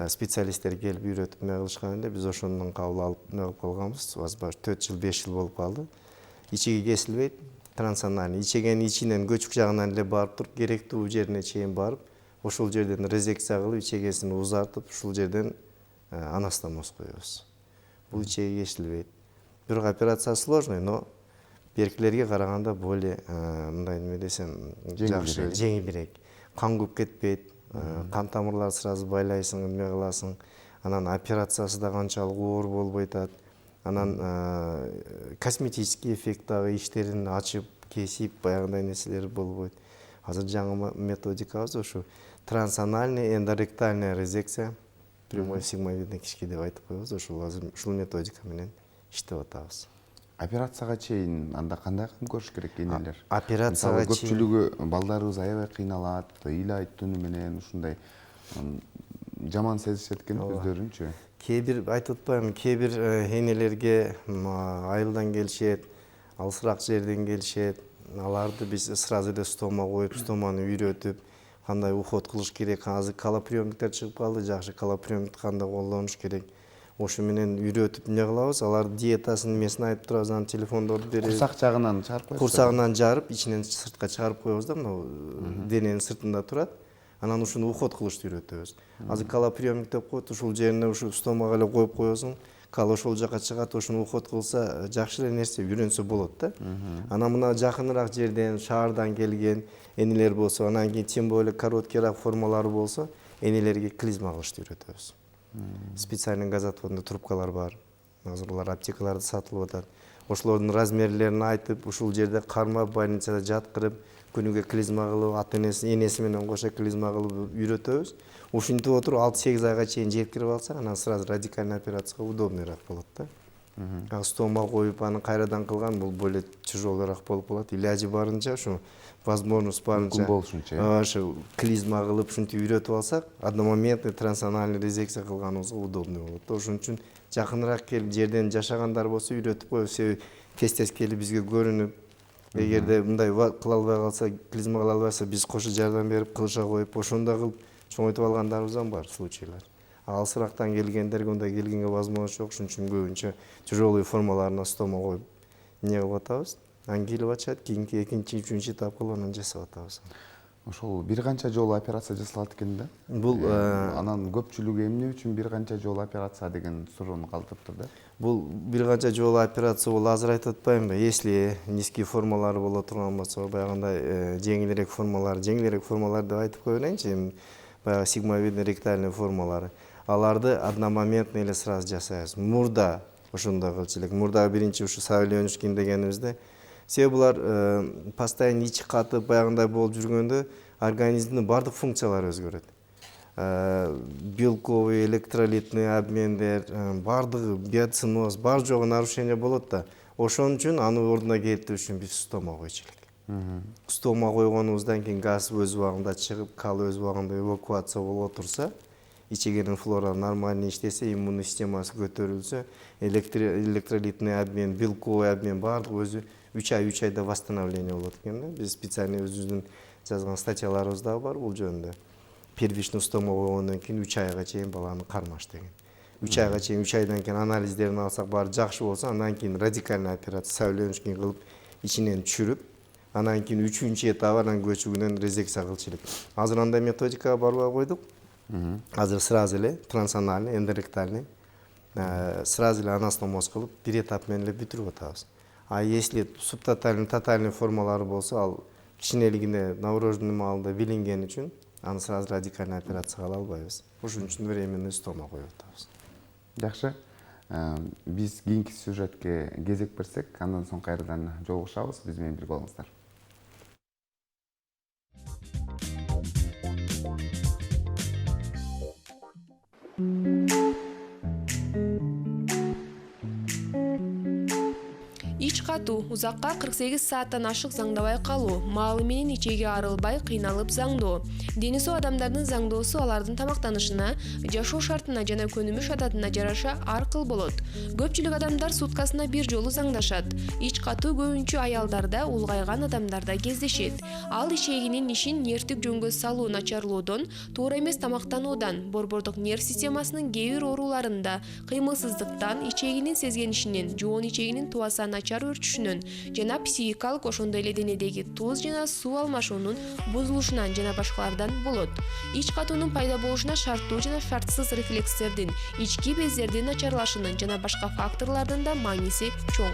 S2: специалисттер келип үйрөтүп эмне кылышкан эле, биз ошондон кабыл алып эмне кылып калганбыз. Азбаш 4 жыл, 5 жыл болуп калды. Ичиги кесилбейт, трансанальный. Ичегенин ичинен көчүк жагынан эле барып туруп, керектүү жерине чейин барып, ошол жерден резекция кылып, ичегесин узартып, ушул жерден анастомоз коебуз. Бул ичеги кесилбейт. Бирок операция сложный, но беркилерге караганда более мындай неме десем, жакшы, жеңилирээк. Кан көп кетпейт, кан тамырларды сразу байлайсың, эмне кыласың. Анан операциясы да канчалык оор болбойт атат. Анан косметический эффект дагы иштерин ачып, кесип, баягындай нерселер болбойт. Азыр жаңы методикабыз ушу трансанальный эндоректальная резекция, прямой сигмовидный кишки деп айтып коебуз. Ушул методика менен иштеп атабыз.
S1: Операцияга чейин анда кандай кылып көрүш керек энелер?
S2: Операцияга чейин
S1: көпчүлүгү балдарыбыз аябай кыйналат, ыйлайт түнү менен, ушундай жаман сезишет экен өздөрүнчү.
S2: Кээ бир айтып атпаймынбы, кээ бир энелерге айылдан келишет, алысыраак жерден келишет. Аларды биз сразу эле стома коюп, стоманы үйрөтүп, кандай уход кылыш керек. Азыр колоприемниктер чыгып калды, жакшы колоприемникти кандай колдонуш керек. Ошо менен үйрөтүп эмне кылабыз? Алар диетасын эмесин айтып турабыз, анан телефондорду берип,
S1: Курсак жагынан чыгарып коебуз.
S2: Курсагынан жарып, ичинен сыртка чыгарып коебуз да, мына дененин сыртында турат. Анан ушуну уход кылышты үйрөтөбүз. Азыр колоприемник деп коет, ушул жерине ушу стомага эле коюп коесуң. Кал ошол жака чыгат, ошону уход кылса, жакшы эле нерсе үйрөнсө болот да. Анан мына жакыныраак жерден, шаардан келген энелер болсо, анан кийин тем более короткийраак формалары болсо, энелерге клизма кылышты үйрөтөбүз. Специальный газотворный трубкалар бар. Азыр улар аптекаларда сатылып атат. Ошолордун размерлерин айтып, ушул жерде кармап, больницада жаткырып, күнүгө клизма кылып, энеси менен кошо клизма кылып үйрөтөбүз. Ушинтип отуруп 6-8 айга чейин жеткирип алсак, анан сразу радикальный операцияга удобныйраак болот да. Стома коюп, аны кайрадан кылган бул более тяжелыйраак болуп калат. Илажы барынча ушу возможность барынча ошо клизма кылып, ушинтип үйрөтүп алсак, одномоментный трансанальный резекция кылганыбызга удобный болот. Ошон үчүн жакыныраак келип, жерден жашагандар болсо үйрөтүп коебуз. Себеби тез келип бизге көрүнүп, эгерде мындай кыла албай калса, клизма кыла албайса, биз кошо жардам берип, кылыша коюп, ошондой кылып чоңойтуп алгандарыбыз бар случайлар. Алысырактан келгендерге мындай келгенге возможность жок, ошон үчүн көбүнчө тяжелый формаларына стома коюп эмне кылып атабыз. Анан келип атышат, кийинки 2-3 этапкы анан жасап атабыз.
S1: Ошол бир канча жолу операция жасалат экен да?
S2: Бул
S1: анан көпчүлүгү эмне үчүн бир канча жолу операция деген суроону калтырыптыр да?
S2: Бул бир канча жолу операция, бул азыр айтып атпаймынбы? Если низкий формалары боло турган болсо, баягындай жеңилирээк формалар деп айтып коеюнчу, баягы сигмовидный ректальный формалары. Аларды одномоментно эле сразу жасайбыз. Мурда ошондой кылчу элек. Мурдагы биринчи ушу савилөнүшкин дегенибизде, себеби булар постоянно ичи катып, баягындай болуп жүргөндө организмдин бардык функциялары өзгөрөт. Белковый, электролитный обмендер, бардыгы биоциноз, бар жогу нарушение болот да. Ошон үчүн аны ордуна келтириш үчүн биз стома койчу элек. Стома койгонубуздан кийин газ өз убагында чыгып, кал өз убагында эвакуация боло турса, ичегенин флора нормально иштесе, иммундук системасы көтөрүлсө, электролитный обмен, белковый обмен бардыгы өзү 3 айда восстановление болот экен да. Биз специальный өзүбүздүн жазган статьяларыбыз да бар бул жөнүндө. Первичный стома койгондон кийин 3 айга чейин баланы кармаш деген. 3 айга чейин, 3 айдан кийин анализдерин алсак, баары жакшы болсо, андан кийин радикальный операция, савилөнүшкин кылып, ичинен түшүрүп, Анан кийин 3-чү этабы анан көчүгүнөн резекция кылчу элек. Азыр андай методикага барбай койдук. Азыр сразу эле трансанальный, эндоректальный сразу эле анастомоз кылып, бир этап менен эле бүтүрүп атабыз. А если субтотальный, тотальный формалары болсо, ал кичинелигине новорожденный маалында билинген үчүн аны сразу радикальный операцияга ала албайбыз. Ошон үчүн временный стома коюп атабыз.
S1: Жакшы. Биз кийинки сюжетке кезек берсек, андан соң кайрадан жолугушабыз. Биз менен бирге болуңуздар.
S5: Ич катуу узакка 48 сааттан ашык заңдабай калуу, маалы менен ичеги арылбай кыйналып заңдоо. Дени соо адамдардын заңдоосу алардын тамактанышына, жашоо шартына жана көнүмүш адатына жараша ар кыл болот. Көпчүлүк адамдар суткасына бир жолу заңдашат. Ич катуу көбүнчө аялдарда, улгайган адамдарда кездешет. Ал ичегинин ишин нервтик жөнгө салуу начарлоодон, туура эмес тамактануудан, борбордук нерв системасынын кээ бир ооруларында, кыймылсыздыктан, ичегинин сезгенишинен, жоон ичегинин тубаса начар өрчүшүнөн жана психикалык ошондой эле денедеги туз жана суу алмашуунун бузулушунан жана башкалардан болот. Ич катуунун пайда болушуна шарттуу жана шартсыз рефлекстердин, ички бездердин начарлашынын жана башка факторлордун да мааниси чоң.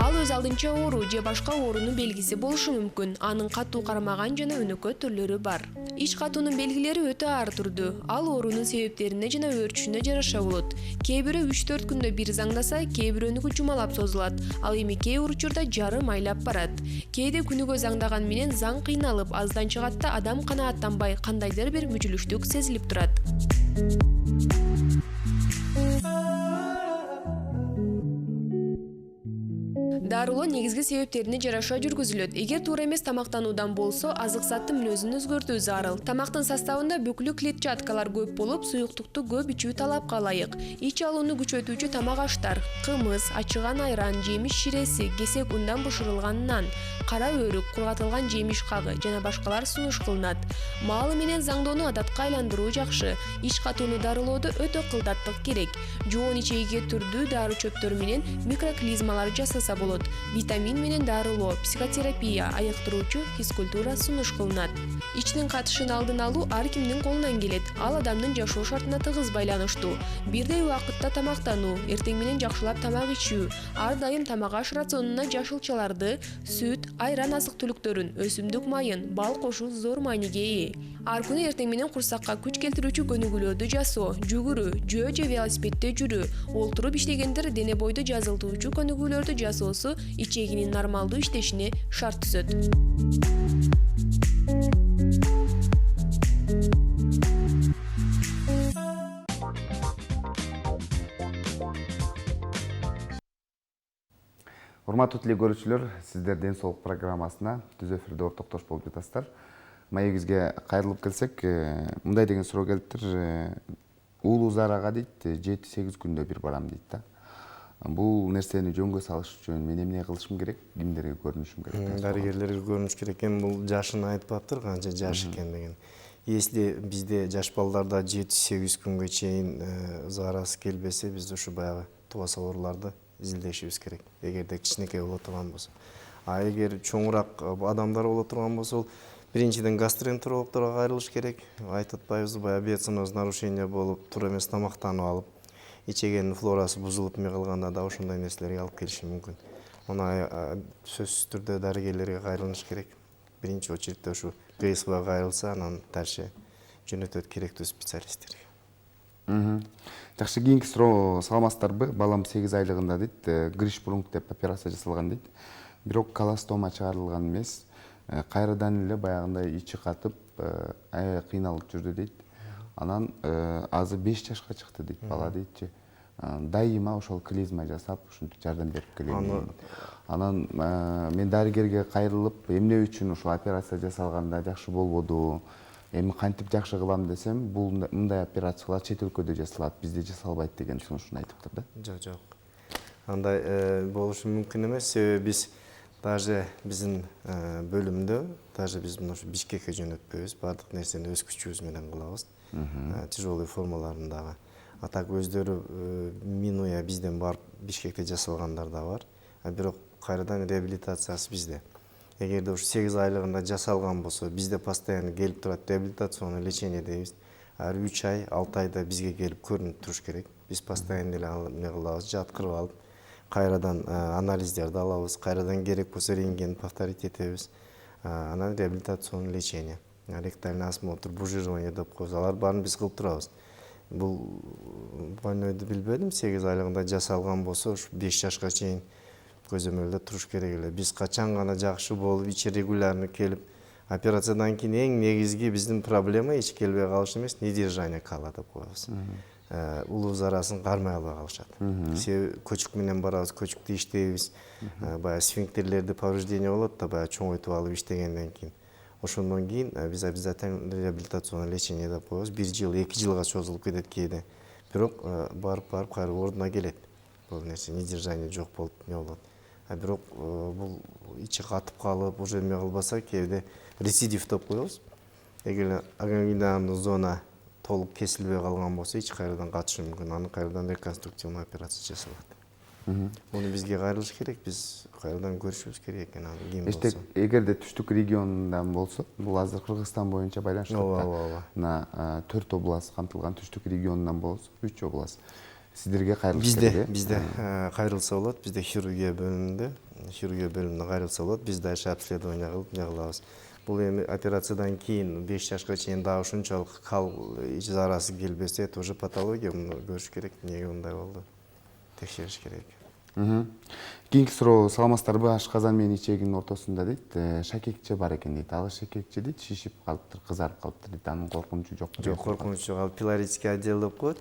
S5: Ал өз алдынча оору же башка оорунун белгиси болушу мүмкүн. Анын катуу кармаган жана өнөкөт түрлөрү бар. Ич катуунун белгилери өтө ар турдуу. Ал оорунун себептерине жана өрчүшүнө жараша болот. Кээ бири 3-4 күндө бир заңдаса, кээ бирөөнүкү жумалап созулат. Ал эми кээ уручурда жарым айлап барат. Кээде күнүгө заңдаган менен заң кыйналып, аздан чыгат да адам канааттанбай, кандайдыр бир мүчүлүштүк сезилип турат. Дарылоо негизги себептерине жараша жүргүзүлөт. Эгер туура эмес тамактануудан болсо, азык заттын мүнөзүн өзгөртүү зарыл. Тамактын составында бүклүү клетчаткалар көп болуп, суюктукту көп ичүү талапка ылайык. Ич алууну күчөтүүчү тамак аштар, кымыз, ачыган айран, жемиш ширеси, кесек ундан бышырылган нан, кара өрүк, кургатылган жемиш кагы жана башкалар сунуш кылынат. Маалы менен заңдоону адатка айландыруу жакшы. Ич катууну дарылоодо өтө кылдаттык керек. Жоон ичегиге түрдүү дары чөптөр менен микроклизмалар жасаса болот. Витамин менен дарылоо, психотерапия, айыктыруучу физкультура сунуш кылынат. Ичтин катышын алдын алуу ар кимдин колунан келет. Ал адамдын жашоо шартына тыгыз байланыштуу. Бирдей убакытта тамактануу, эртең менен жакшылап тамак ичүү, ар дайым тамак аш рационуна жашылчаларды, сүт, айран азык-түлүктөрүн, өсүмдүк майын, бал кошуу зор мааниге ээ. Ар күнү эртең менен курсакка күч келтирүүчү көнүгүүлөрдү жасоо, жүгүрүү, жөө же велосипедде жүрүү, олтуруп иштегендер дене бойду жазылтуучу көнүгүүлөрдү жасоосу ичегинин нормалдуу иштешине шарт түзөт.
S1: Урматтуу теле көрүүчүлөр, сиздер ден соолук программасына түз эфирде ортоктош болуп жатасыздар. Маегибизге кайрылып келсек, мындай деген суроо келиптир. Уулу зарага дейт, 7-8 күндө бир барам дейт да. Бул нерсени жөнгө салыш үчүн мен эмне кылышым керек, кимдерге көрүнүшүм керек?
S2: Дарыгерлерге көрүнүш керек экен, бул жашын айтпаптыр, канча жаш экендигин. Если бизде жаш балдарда 7-8 күнгө чейин зарасы келбесе, биз ушу баягы тубаса ооруларды изилдешибиз керек. Эгерде кичинекей боло турган болсо. А эгер чоңураак адамдар боло турган болсо, биринчиден гастроэнтерологдорго кайрылыш керек. Айтып атпайбызбы, баягы биоценоз нарушение болуп, туура эмес тамактанып алып, ичегенин флорасы бузулуп эме кылганда да ошондой нерселерге алып келиши мүмкүн. Аны сөзсүз түрдө дарыгерлерге кайрылыш керек. Биринчи очередте ушу ГСВга кайрылса, анан дальше жөнөтөт керектүү специалисттерге.
S1: Жакшы, кийинки суроо саламатсыздарбы? Балам 8 айлыгында дейт, Гришбрунг деп операция жасалган дейт. Бирок колостома чыгарылган эмес. Кайрадан эле баягындай ичи катып, аябай кыйналып жүрдү дейт. Анан азыр 5 жашка чыкты дейт бала дейтчи. Дайыма ошол клизма жасап, ушинтип жардам берип келем. Анан мен дарыгерге кайрылып, эмне үчүн ушул операция жасалганда жакшы болбоду? Эми кантип жакшы кылам десем, бул мындай операциялар чет өлкөдө жасалат, бизде жасалбайт деген сунушун айтыптыр да.
S2: Жок. Андай болушу мүмкүн эмес, себеби биз даже биздин бөлүмдө, даже биз мына ушу Бишкекке жөнөтпөйбүз, баардык нерсени өз күчүбүз менен кылабыз. Тяжелый формаларын дагы. А так өздөрү минуя бизден барып Бишкекте жасалгандар да бар. Бирок кайрадан реабилитациясы bizde. Эгерде ушу 8 айлыгында жасалган болсо, bizde постоянно келип турат реабилитационный лечение дейбиз. Ар 3 ай, 6 айда бизге келип көрүнүп туруш керек. Биз постоянно эле эмне кылабыз, жаткырып алып, кайрадан анализдерди алабыз, кайрадан керек болсо рентген повторить этебиз. Анан реабилитационный лечение, ректальный осмотр, бужирование деп коебуз. Алар баарын биз кылып турабыз. Бул больнойду билбедим, 8 айлыгында жасалган болсо, ушу 5 жашка чейин көзөмөлдө туруш керек эле. Биз качан гана жакшы болуп, ичи регулярно келип, операциядан кийин эң негизги биздин проблема ич келбей калыш эмес, недержание кала деп коебуз. Улуубуз арасын кармай албай калышат. Себеби көчүк менен барабыз, көчүктү иштейбиз. Баягы сфинктерлерде повреждение болот да, баягы чоңойтуп алып иштегенден кийин. Ошондон кийин биз обязательно реабилитационный лечение деп коебуз. 1 жыл, 2 жылга созулуп кетет кээде. Бирок барып кайра ордуна келет. Бул нерсе недержание жок болуп не болот. Бирок бул ичи катып калып, уже эме кылбаса кээде рецидив деп коебуз. Эгер агангинальный зона толук кесилбей калган болсо, ич кайрадан катышы мүмкүн. Аны кайрадан реконструктивный операция жасалат. Муну бизге кайрылыш керек, биз кайрадан көрүшүбүз керек экен аны кийин болсо.
S1: Эштек эгерде түштүк регионундан болсо, бул азыр Кыргызстан боюнча байланыштуу. Мына 4 област камтылган түштүк регионундан болсо, 3 област. Сиздерге кайрылыш керек.
S2: Бизде кайрылса болот, бизде хирургия бөлүмүндө кайрылса болот, биз дальше обследование кылып не кылабыз. Бул эми операциядан кийин 5 жашка чейин дагы ушунчалык кал ич зарасы келбесе, это уже патология, муну көрүш керек, эмнеге мындай болду. Текшериш керек.
S1: Кийинки суроо, саламатсыздарбы? Ашказан менен ичегинин ортосунда дейт, шакекче бар экен дейт. Ал шакекче дейт, шишип калыптыр, кызарып калыптыр дейт. Анын коркунучу жок.
S2: Жок, коркунучу жок. Ал пилорический отдел деп коет.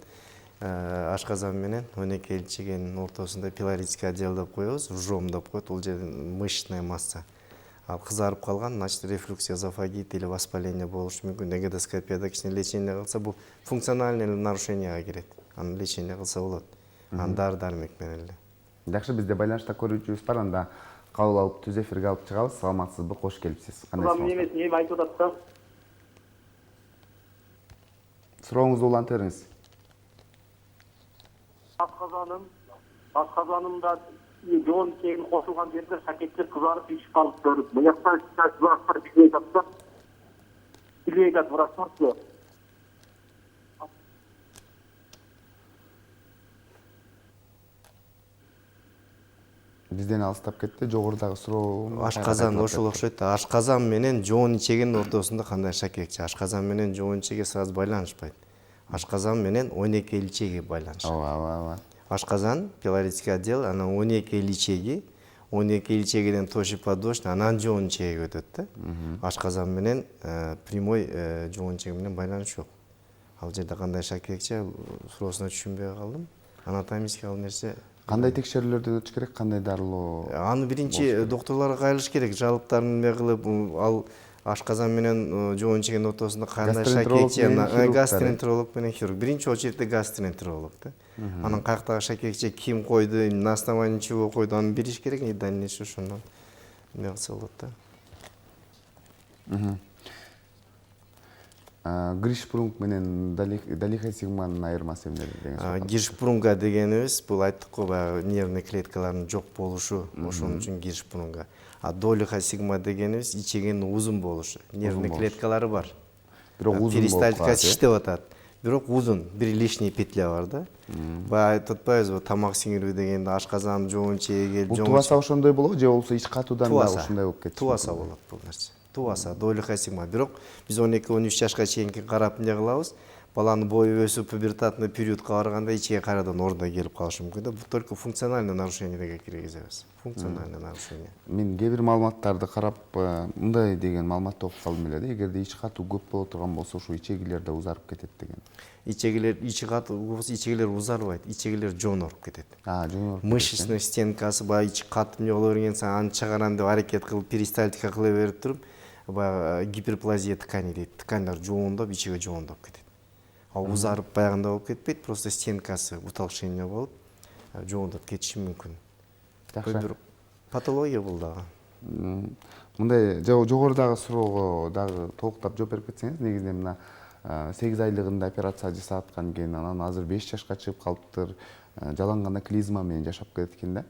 S2: Ашказан менен 12 ичегинин ортосунда пилорический отдел деп коебуз, вжом деп коет. Бул жерде мышечная масса. Ал кызарып калган, значит рефлюкс эзофагит или воспаление болушу мүмкүн. Эгодоскопияда кичине лечение кылса, бул функциональный нарушенияга кирет. Аны лечение кылса болот. Аны дары-дармек менен эле.
S1: Жакшы, бизде байланышта көрүүчүбүз бар, анда кабыл алып түз эфирге алып чыгабыз. Саламатсызбы? Кош келипсиз. Кандай
S6: немес, эми айтып атат.
S1: Сурооңузду уланта бериңиз.
S6: Ашказанымда жоон чегин кошулган жерде шакекче кызарып ишип калыптыр. Буякта врачтар билбей атат, врачтар.
S1: Бизден алыстап кетти. Жогорудагы суроо
S2: Ашказан ошол окшойт. Ашказан менен жоон ичегинин ортосунда кандай шакекче? Ашказан менен жоон ичеге сразу байланышпайт. Ашказан менен 12 ичеги байланышат.
S1: Ооба.
S2: Ашказан, пилорический отдел, анан 12 ичеги, 12 ичегиден тошиподочный, анан жоон ичеги өтөт да. Ашказан менен прямой жоон ичеги менен байланыш жок. Ал жерде кандай шакекче суроосуна түшүнбөй калдым. Анатомический ал нерсе
S1: кандай текшерүүлөрдөн өтүш керек, кандай дарылоо?
S2: Аны биринчи доктурларга кайрылыш керек, жалыптарын эме кылып, ал ашказан менен жоон ичегинин ортосунда кандай шакекче, гастроэнтеролог менен хирург. Биринчи очередте гастроэнтеролог да. Анан каяктагы шакекче ким койду, на основании чего койду, аны билиш керек, и дальнейшее ошондон эме кылса болот да.
S1: Гришпрунг менен далихосигманын айырмасы эмне деген?
S2: Гиршпрунга дегенибиз, бул айттык го, баягы нервный клеткалардын жок болушу, ошон үчүн гиршпрунга. А долихосигма дегенибиз ичегинин узун болушу. Нервный клеткалары бар.
S1: Бирок узун болуп
S2: перистальтика иштеп атат. Бирок узун, бир лишний петля бар да. Баягы айтып атпайбызбы, тамак сиңирүү дегенде ашказан, жоон ичеги,
S1: бул тубаса ошондой болобу же болбосо ич катуудан да ушундай болуп кетти?
S2: Тубаса болот бул нерсе. Тубаса, долихосигма. Бирок биз 12-13 жашка чейинки карап эмне кылабыз? Баланын бою өсүп, пубертатный периодко барганда ичеге кайрадан ордуна келип калышы мүмкүн да. Бул только функциональный нарушениеге киргизебиз. Функциональный нарушение.
S1: Мен кээ бир маалыматтарды карап, мындай деген маалыматты окуп калдым эле да. Эгерде ич катуу көп боло турган болсо, ошо ичегилер да узарып кетет деген.
S2: Ичегилер ичи катуу болсо ичегилер узарбайт, ичегилер жоноруп кетет.
S1: Жоноруп.
S2: Мышечный стенкасы баягы ичи катып эмне боло берген сайын аны чыгарам деп аракет кылып, перистальтика кыла берип туруп, баягы гиперплазия тканей дейт. Ткандар жоондоп, ичиге жоондоп кетет. Ал узарып баягында болуп кетпейт, просто стенкасы утолщение болуп, жоондоп кетиши мүмкүн. Жакшы. Патология бул дагы.
S1: Мындай жогорудагы суроого дагы толуктап жооп берип кетсеңиз, негизинен мына 8 айлыгында операция жасаткан экен, анан азыр 5 жашка чыгып калыптыр. Жалаң гана клизма менен жашап келет экен да.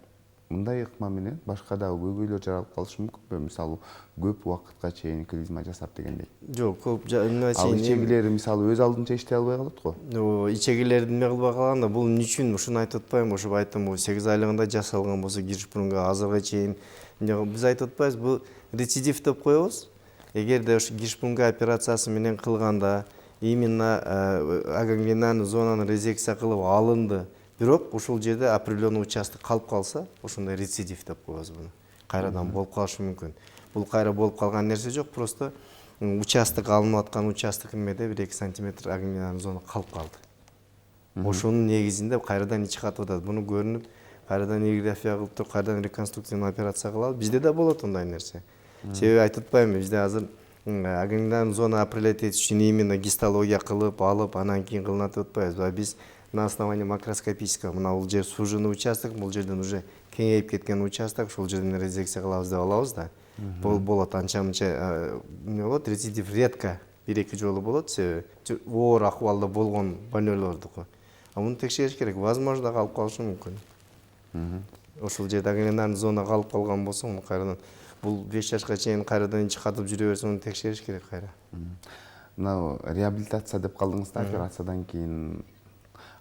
S1: Мындай ыкма менен башка дагы көйгөйлөр жаралып калышы мүмкүнбү? Мисалы, көп убакытка чейин клизма жасап дегендей.
S2: Жок, көп эмне
S1: Ал ичегилери мисалы өз алдынча иштей албай калат го.
S2: ичегилерди эмне кылбай калганда, бул эмне үчүн ушуну айтып атпайбы? Ошо айттым, 8 айлыгында жасалган болсо Гиршпунга азыркыга чейин биз айтып атпайбыз, бул рецидив деп коебуз. Эгерде ушу Гиршпунга операциясы менен кылганда именно агангенальный зонаны резекция кылып алынды, бирок ушул жерде определенный участок калып калса, ошондой рецидив деп коебуз буну. Кайрадан болуп калышы мүмкүн. Бул кайра болуп калган нерсе жок, просто участок алынып аткан участок эмеде 1-2 сантиметр агангенальный зона калып калды. Ошонун негизинде кайрадан ичи катып атат. Буну көрүнүп, кайрадан реграфия кылып туруп, кайрадан реконструктивный операция кылалы. Бизде да болот ондай нерсе. Себеби айтып атпаймынбы, бизде азыр агангенальный зона определять этиш үчүн именно гистология кылып, алып, анан кийин кылынат деп атпайбыз. Биз на основании макроскопического, мына бул жер суженный участок, бул жерден уже кеңейип кеткен участок, ушул жерден резекция кылабыз деп алабыз да. Бул болот анча-мынча эмне болот, рецидив редко 1-2 жолу болот, себеби оор акыбалда болгон больнойлордуку. А муну текшериш керек, возможно калып калышы мүмкүн. Ошол жерде агангенальный зона калып калган болсо, муну кайрадан бул 5 жашка чейин кайрадан ичи катып жүрө берсе, муну текшериш керек кайра.
S1: Мына реабилитация деп калдыңыз да,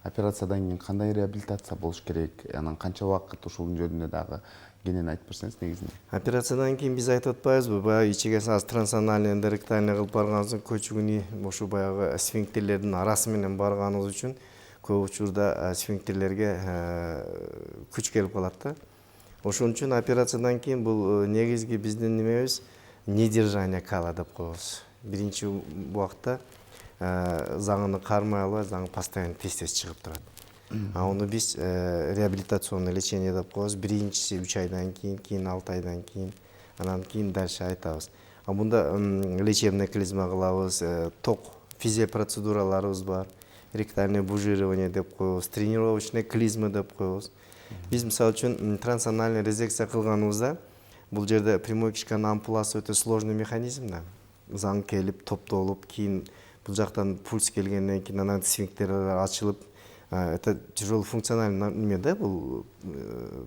S1: операциядан кийин кандай реабилитация болуш керек? Анан канча убакыт ушул жөнүндө дагы кенен айтып берсеңиз негизинде.
S2: Операциядан кийин биз айтып атпайбызбы, баягы ичиге аз трансанальный эндоректальный кылып барганыбыз көчүгүнү ошо баягы сфинктерлердин арасы менен барганыбыз үчүн көп учурда сфинктерлерге күч келип калат да. Ошон үчүн операциядан кийин бул негизги биздин немебиз недержание кала деп коебуз. Биринчи убакта заңыны кармай албай, заң постоянно тез-тез чыгып турат. Аны биз реабилитационный лечение деп коебуз. Биринчиси 3 айдан кийин, кийин 6 айдан кийин, анан кийин дальше айтабыз. Мында лечебный клизма кылабыз, ток физиопроцедураларыбыз бар, ректальное бужирование деп коебуз, тренировочный клизма деп коебуз. Биз мисалы үчүн трансанальный резекция кылганыбызда бул жерде прямой кишканын ампуласы өтө сложный механизм да. Заң келип, топтолуп, кийин бул жактан пульс келгенден кийин анан сфинктерлер ачылып, это тяжело функциональный неме да бул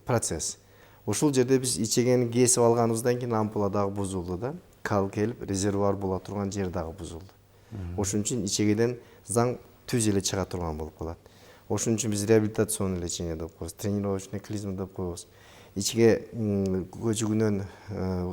S2: процесс. Ошол жерде биз ичегени кесип алганыбыздан кийин ампула дагы бузулду да. Кал келип, резервуар боло турган жер дагы бузулду. Ошон үчүн ичегеден заң түз эле чыга турган болуп калат. Ошон үчүн биз реабилитационный лечение деп коебуз, тренировочный клизма деп коебуз. Ичиге көчүгүнөн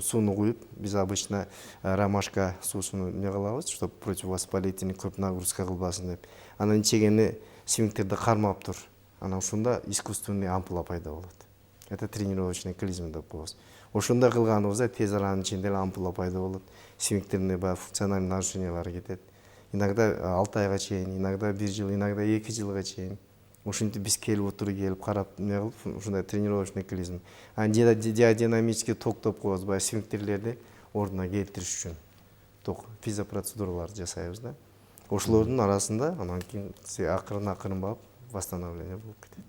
S2: сууну куюп, биз обычно ромашка суусуну эмне кылабыз, чтобы противовоспалительный көп нагрузка кылбасын деп. Анан ичегени сфинктерди кармап тур. Анан ошондо искусственный ампула пайда болот. Это тренировочный клизма деп коебуз. Ошондой кылганыбызда тез аранын ичинде эле ампула пайда болот. Сфинктердин функциональный нарушениялары кетет. Иногда 6 айга чейин, иногда 1 жыл, иногда 2 жылга чейин. Ошентип биз келип отуруп, келип карап, эмне кылып, ушундай тренировочный клизма. Диадинамический ток деп коебуз, баягы сфинктерлерди ордуна келтириш үчүн ток физиопроцедураларды жасайбыз да. Ошолордун арасында анан кийин акырын барып восстановление болуп кетет.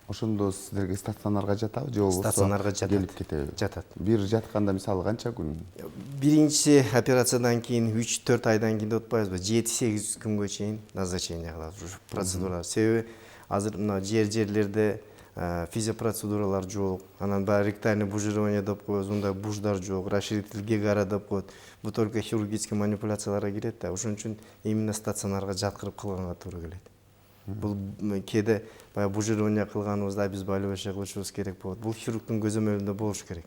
S1: Ошондо сиздерге стационарга жатабы же болбосо
S2: стационарга жатат.
S1: келип кетеби?
S2: Жатат.
S1: Бир жатканда мисалы канча күн?
S2: Биринчи операциядан кийин 3-4 айдан кийин деп атпайбызбы, 7-8 күнгө чейин назначение кылабыз ушу процедура. Себеби азыр мына жерлерде физиопроцедуралар жок, анан баягы ректальный бужирование деп коебуз, мындай буждар жок, расширитель Гегара деп коет. Бул только хирургический манипуляцияларга кирет да. Ошон үчүн именно стационарга жаткырып кылганга туура келет. Бул кээде баягы бужирование кылганыбызда биз больовой кылышыбыз керек болот. Бул хирургдун көзөмөлүндө болуш керек.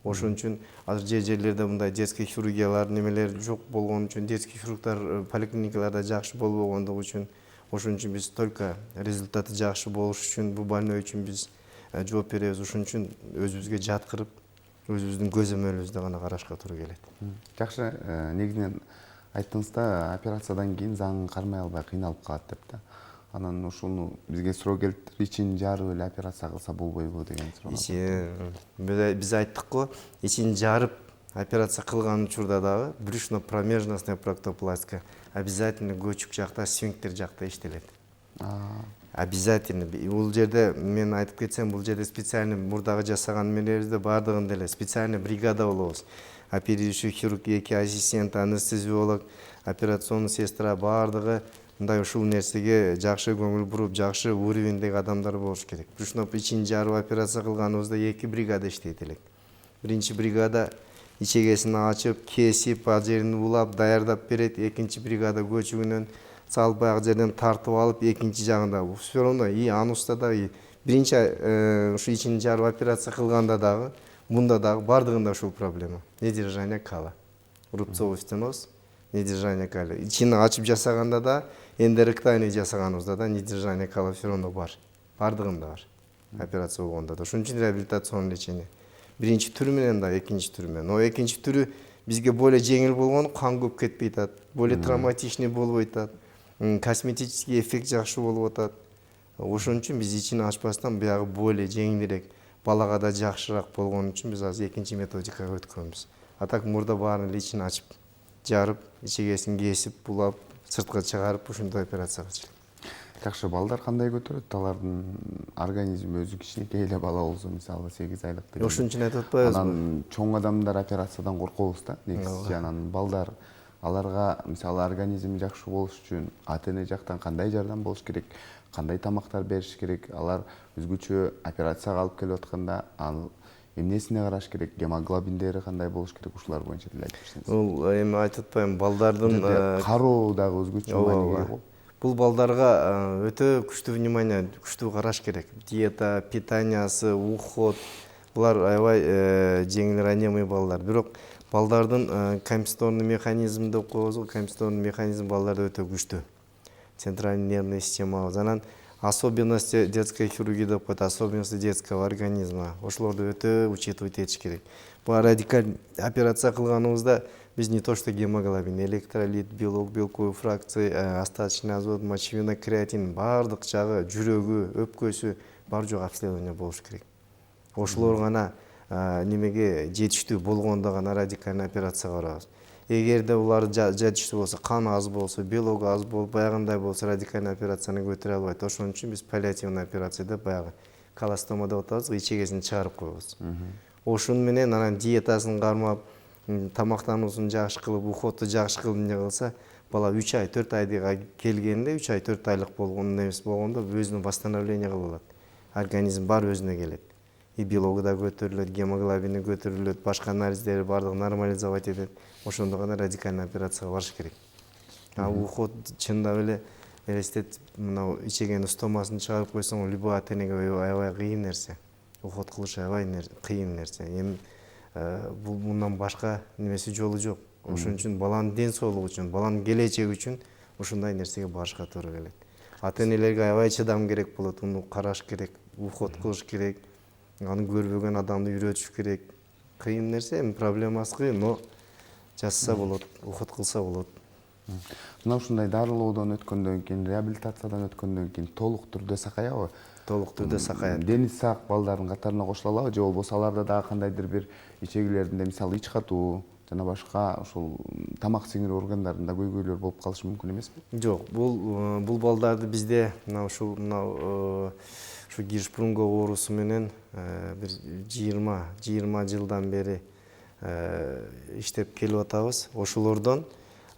S2: Ошон үчүн азыр жерлерде мындай детский хирургиялар немелер жок болгон үчүн, детский хирургдар поликлиникаларда жакшы болбогондугу үчүн, ошон үчүн биз только результаты жакшы болуш үчүн, бул больной үчүн биз жооп беребиз. Ошон үчүн өзүбүзгө жаткырып, өзүбүздүн көзөмөлүбүздө гана карашка туура келет.
S1: Жакшы, негизинен айттыңыз да, операциядан кийин заң кармай албай кыйналып калат деп да. Анан ушуну бизге суроо келиптир, ичин жарып эле операция кылса болбойбу деген суроо.
S2: Биз айттык го, ичин жарып операция кылган учурда дагы брюшно-промежностная проктопластика обязательно көчүк жакта, сфинктер жакта иштелет. Обязательно. Бул жерде мен айтып кетсем, бул жерде специальный мурдагы жасаган эмелерибизде бардыгында эле специальный бригада болобуз. Оперирующий хирург, 2 ассистент, анестезиолог, операционный сестра баардыгы мындай ушул нерсеге жакшы көңүл буруп, жакшы уровендеги адамдар болуш керек. Ушуноп ичин жарып операция кылганыбызда 2 бригада иштейт элек. Биринчи бригада ичегесин ачып, кесип, ал жерин улап, даярдап берет. Экинчи бригада көчүгүнөн салып баягы жерден тартып алып, экинчи жагында все равно и ануста дагы биринчи ушу ичин жарып операция кылганда дагы, мында дагы бардыгында ушул проблема. Недержание кала. Рубцовый стеноз, недержание кала. Ичини ачып жасаганда да, эндоректальный жасаганыбызда да недержание кала все равно бар. Бардыгында бар. Операция болгондо да. Ошон үчүн реабилитационный лечение. Биринчи түрү менен да экинчи түрү менен. О экинчи түрү бизге более жеңил болгону кан көп кетпей атат, более травматичный болбой атат, косметический эффект жакшы болуп атат. Ошон үчүн биз ичини ачпастан биягы более жеңилирээк, балага да жакшыраак болгон үчүн биз азыр экинчи методикага өткөнбүз. А так мурда баарын эле ичин ачып, жарып, ичегесин кесип, булап, сыртка чыгарып ушундай операция кылчу.
S1: Жакшы, балдар кандай көтөрөт? Алардын организми өзү кичинекей эле бала болсо, мисалы 8 айлык деген.
S2: Ошон үчүн айтып атпайбызбы?
S1: Анан чоң адамдар операциядан коркобуз да, негизи. Анан балдар, аларга мисалы организми жакшы болуш үчүн ата-эне жактан кандай жардам болуш керек? Кандай тамактар бериш керек? Алар өзгөчө операцияга алып келип атканда, эмнесине караш керек? Гемоглобиндери кандай болуш керек? Ушулар боюнча деле айтып берсеңиз.
S2: Бул эми айтып атпайм, балдардын
S1: кароо дагы өзгөчө мааниге ээ.
S2: Бул балдарга өтө күчтүү внимание, күчтүү караш керек. Диета, питаниясы, уход, булар аябай жеңил балдар. Бирок балдардын компенсаторный механизм деп коебуз, компенсаторный механизм балдарда өтө күчтүү. Центральный нервный система, анан особенности детской хирургии деп коет, особенности детского организма. Ошолорду өтө учитывать этиш керек. Бул радикаль операция кылганыбызда биз не то что гемоглобин, электролит, белок, белковый фракции, остаточный азот, мочевина, креатин, бардык жагы, жүрөгү, өпкөсү бар жок обследование болуш керек. Ошолор гана немеге жетиштүү болгондо гана радикальный операцияга барабыз. Эгерде улар жетиштүү болсо, кан аз болсо, белок аз болуп, баягындай болсо радикальный операцияны көтөрө албайт. Ошон үчүн биз паллиативный операция деп баягы колостома деп атабыз, ичегесин чыгарып коебуз. Ошон менен анан диетасын кармап, тамактануусун жакшы кылып, уходду жакшы кылып эмне кылса, бала 3 ай, 4 айга келгенде, 3 ай, 4 айлык болгондо эмес болгондо өзүнүн восстановление кылып алат. Организм бар өзүнө келет. И белогу да көтөрүлөт, гемоглобини көтөрүлөт, башка анализдери бардыгы нормализовать этет. Ошондо гана радикальный операцияга барыш керек. Уход чындап эле элестет, мына ичегенин стомасын чыгарып койсоң, любой ата-энеге аябай кыйын нерсе. Уход кылыш аябай кыйын нерсе. Эми бул мындан башка немеси жолу жок. Ошон үчүн баланын ден соолугу үчүн, баланын келечеги үчүн ушундай нерсеге барышка туура келет. Ата-энелерге аябай чыдам керек болот, муну караш керек, уход кылыш керек, аны көрбөгөн адамды үйрөтүш керек. Кыйын нерсе, эми проблемасы кыйын, но жасаса болот, уход кылса болот.
S1: Мына ушундай дарылоодон өткөндөн кийин, реабилитациядан өткөндөн кийин толук түрдө сакаябы?
S2: Толук түрдө сакаят.
S1: Дени сак балдардын катарына кошула алабы же болбосо аларда дагы кандайдыр бир ичегилеринде мисалы ич катуу жана башка ушул тамак сиңирүү органдарында көйгөйлөр болуп калышы мүмкүн эмеспи?
S2: Жок, бул балдарды бизде ушу Гиршпрунга оорусу менен бир 20 жылдан бери иштеп келип атабыз. Ошолордон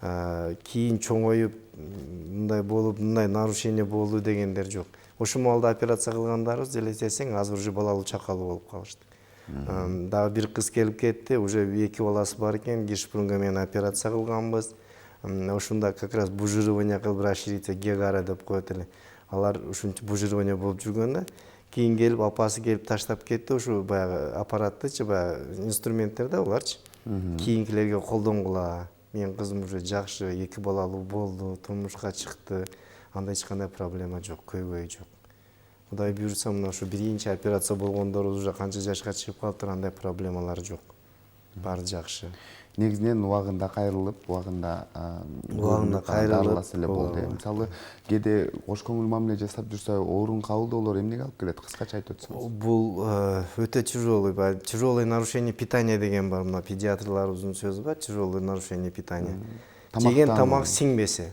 S2: кийин чоңоюп, мындай болуп, мындай нарушение болду дегендер жок. Ошол маалда операция кылгандарыбыз элестетсең, азыр уже балалуу чакалуу болуп калышты. Дагы бир кыз келип кетти, уже 2 баласы бар экен, Гиршпрунга менен операция кылганбыз. Ошондо как раз бужирование кылып, расшириться гегара деп коет эле. Алар ушунча бужирование болуп жүргөндө, кийин келип апасы келип таштап кетти, ушу баягы аппараттычы, баягы инструменттерди буларчы. Кийинкилерге колдонгула. Менин кызым уже жакшы, 2 балалуу болду, турмушка чыкты. Анда эч кандай проблема жок, көйгөй жок. Кудай буйрса, мына ушу биринчи операция болгондорубуз уже канча жашка чыгып калыптыр, андай проблемалар жок. Баары жакшы.
S1: Негизинен убагында кайрылып, убагында дарыласа эле болду. Мисалы, кээде кош көңүл мамиле жасап жүрсө, оорун кабылдоолор эмнеге алып келет? Кыскача айтып өтсөңүз.
S2: Бул өтө тяжелый нарушение питания деген бар, мына педиатрларыбыздын сөзү бар, тяжелый нарушение питания. Жеген тамак сиңбесе.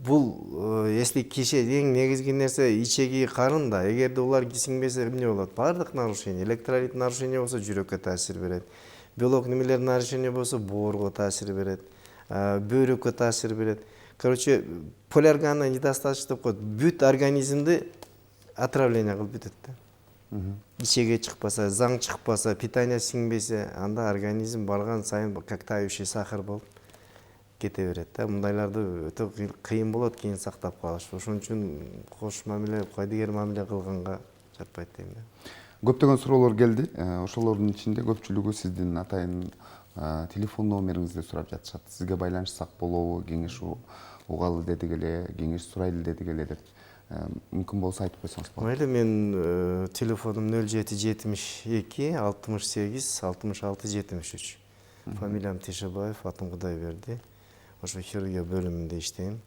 S2: Бул если киши эң негизги нерсе ичеги карын да, эгерде улар сиңбесе эмне болот? Бардык нарушение, электролит нарушение болсо жүрөккө таасир берет. Белок немелер нарушение болсо боорго таасир берет. бөөрөккө таасир берет. Короче, полиорганный недостаточность деп коет. Бүт организмди отравление кылып бүтөт да. Ичеге чыкпаса, заң чыкпаса, питание сиңбесе, анда организм барган сайын как тающий сахар болуп кете берет да. Мындайларды өтө кыйын болот кийин сактап калыш. Ошон үчүн кош мамиле, кайдыгер мамиле кылганга жатпайт дейм да.
S1: Көптөгөн суроолор келди. Ошолордун ичинде көпчүлүгү сиздин атайын телефон номериңизди сурап жатышат. Сизге байланышсак болобу, кеңеш угалы дедик эле, кеңеш сурайлы дедик эле деп. Мүмкүн болсо айтып койсоңуз болот.
S2: Майли, мен телефонум 0772 68 66 73. Фамилиям Тишебаев, атым Кудайберди. Ошо хирургия бөлүмүндө иштейм.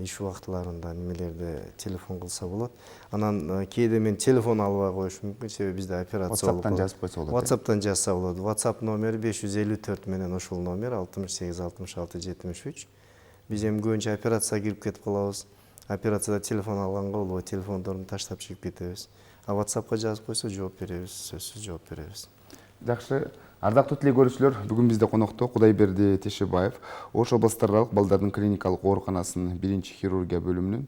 S2: Иш убактыларында немелерде телефон кылса болот. Анан кээде мен телефон албай коюшум мүмкүн, себеби бизде операция болуп
S1: WhatsApp'тан жазып койсо болот.
S2: WhatsApp'тан жазса болот. WhatsApp номери 554 менен ошол номер 68 66 73. Биз эми көбүнчө операцияга кирип кетип калабыз. Операцияда телефон алганга болбойт, телефондорун таштап чыгып кетебиз. WhatsApp'ка жазып койсо жооп беребиз, сөзсүз жооп беребиз.
S1: Жакшы. Ардактуу телекөрүүчүлөр, бүгүн бизде конокто Кудайберди Тишебаев, Ош областаралык балдардын клиникалык ооруканасынын 1-хирургия бөлүмүнүн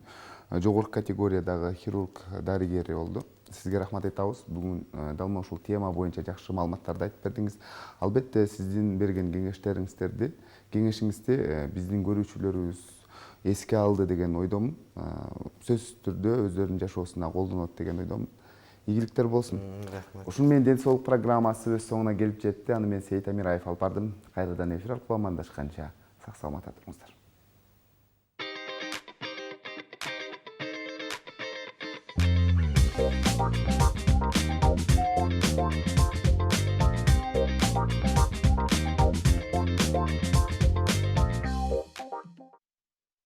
S1: жогорку категориядагы хирург дарыгери болду. Сизге рахмат айтабыз. Бүгүн дал ушул тема боюнча жакшы маалыматтарды айтып бердиңиз. Албетте сиздин берген кеңешиңизди биздин көрүүчүлөрүбүз эске алды деген ойдомун. Сөзсүз түрдө өздөрүнүн жашоосуна колдонот деген ойдомун. Ийгиликтер болсун. Ушун менен Ден соолук программасы өз соңуна келип жетти. Аны мен Сейит Амираев алып бардым. Кайрадан эфир аркылуу амандашканча сак саламатта туруңуздар.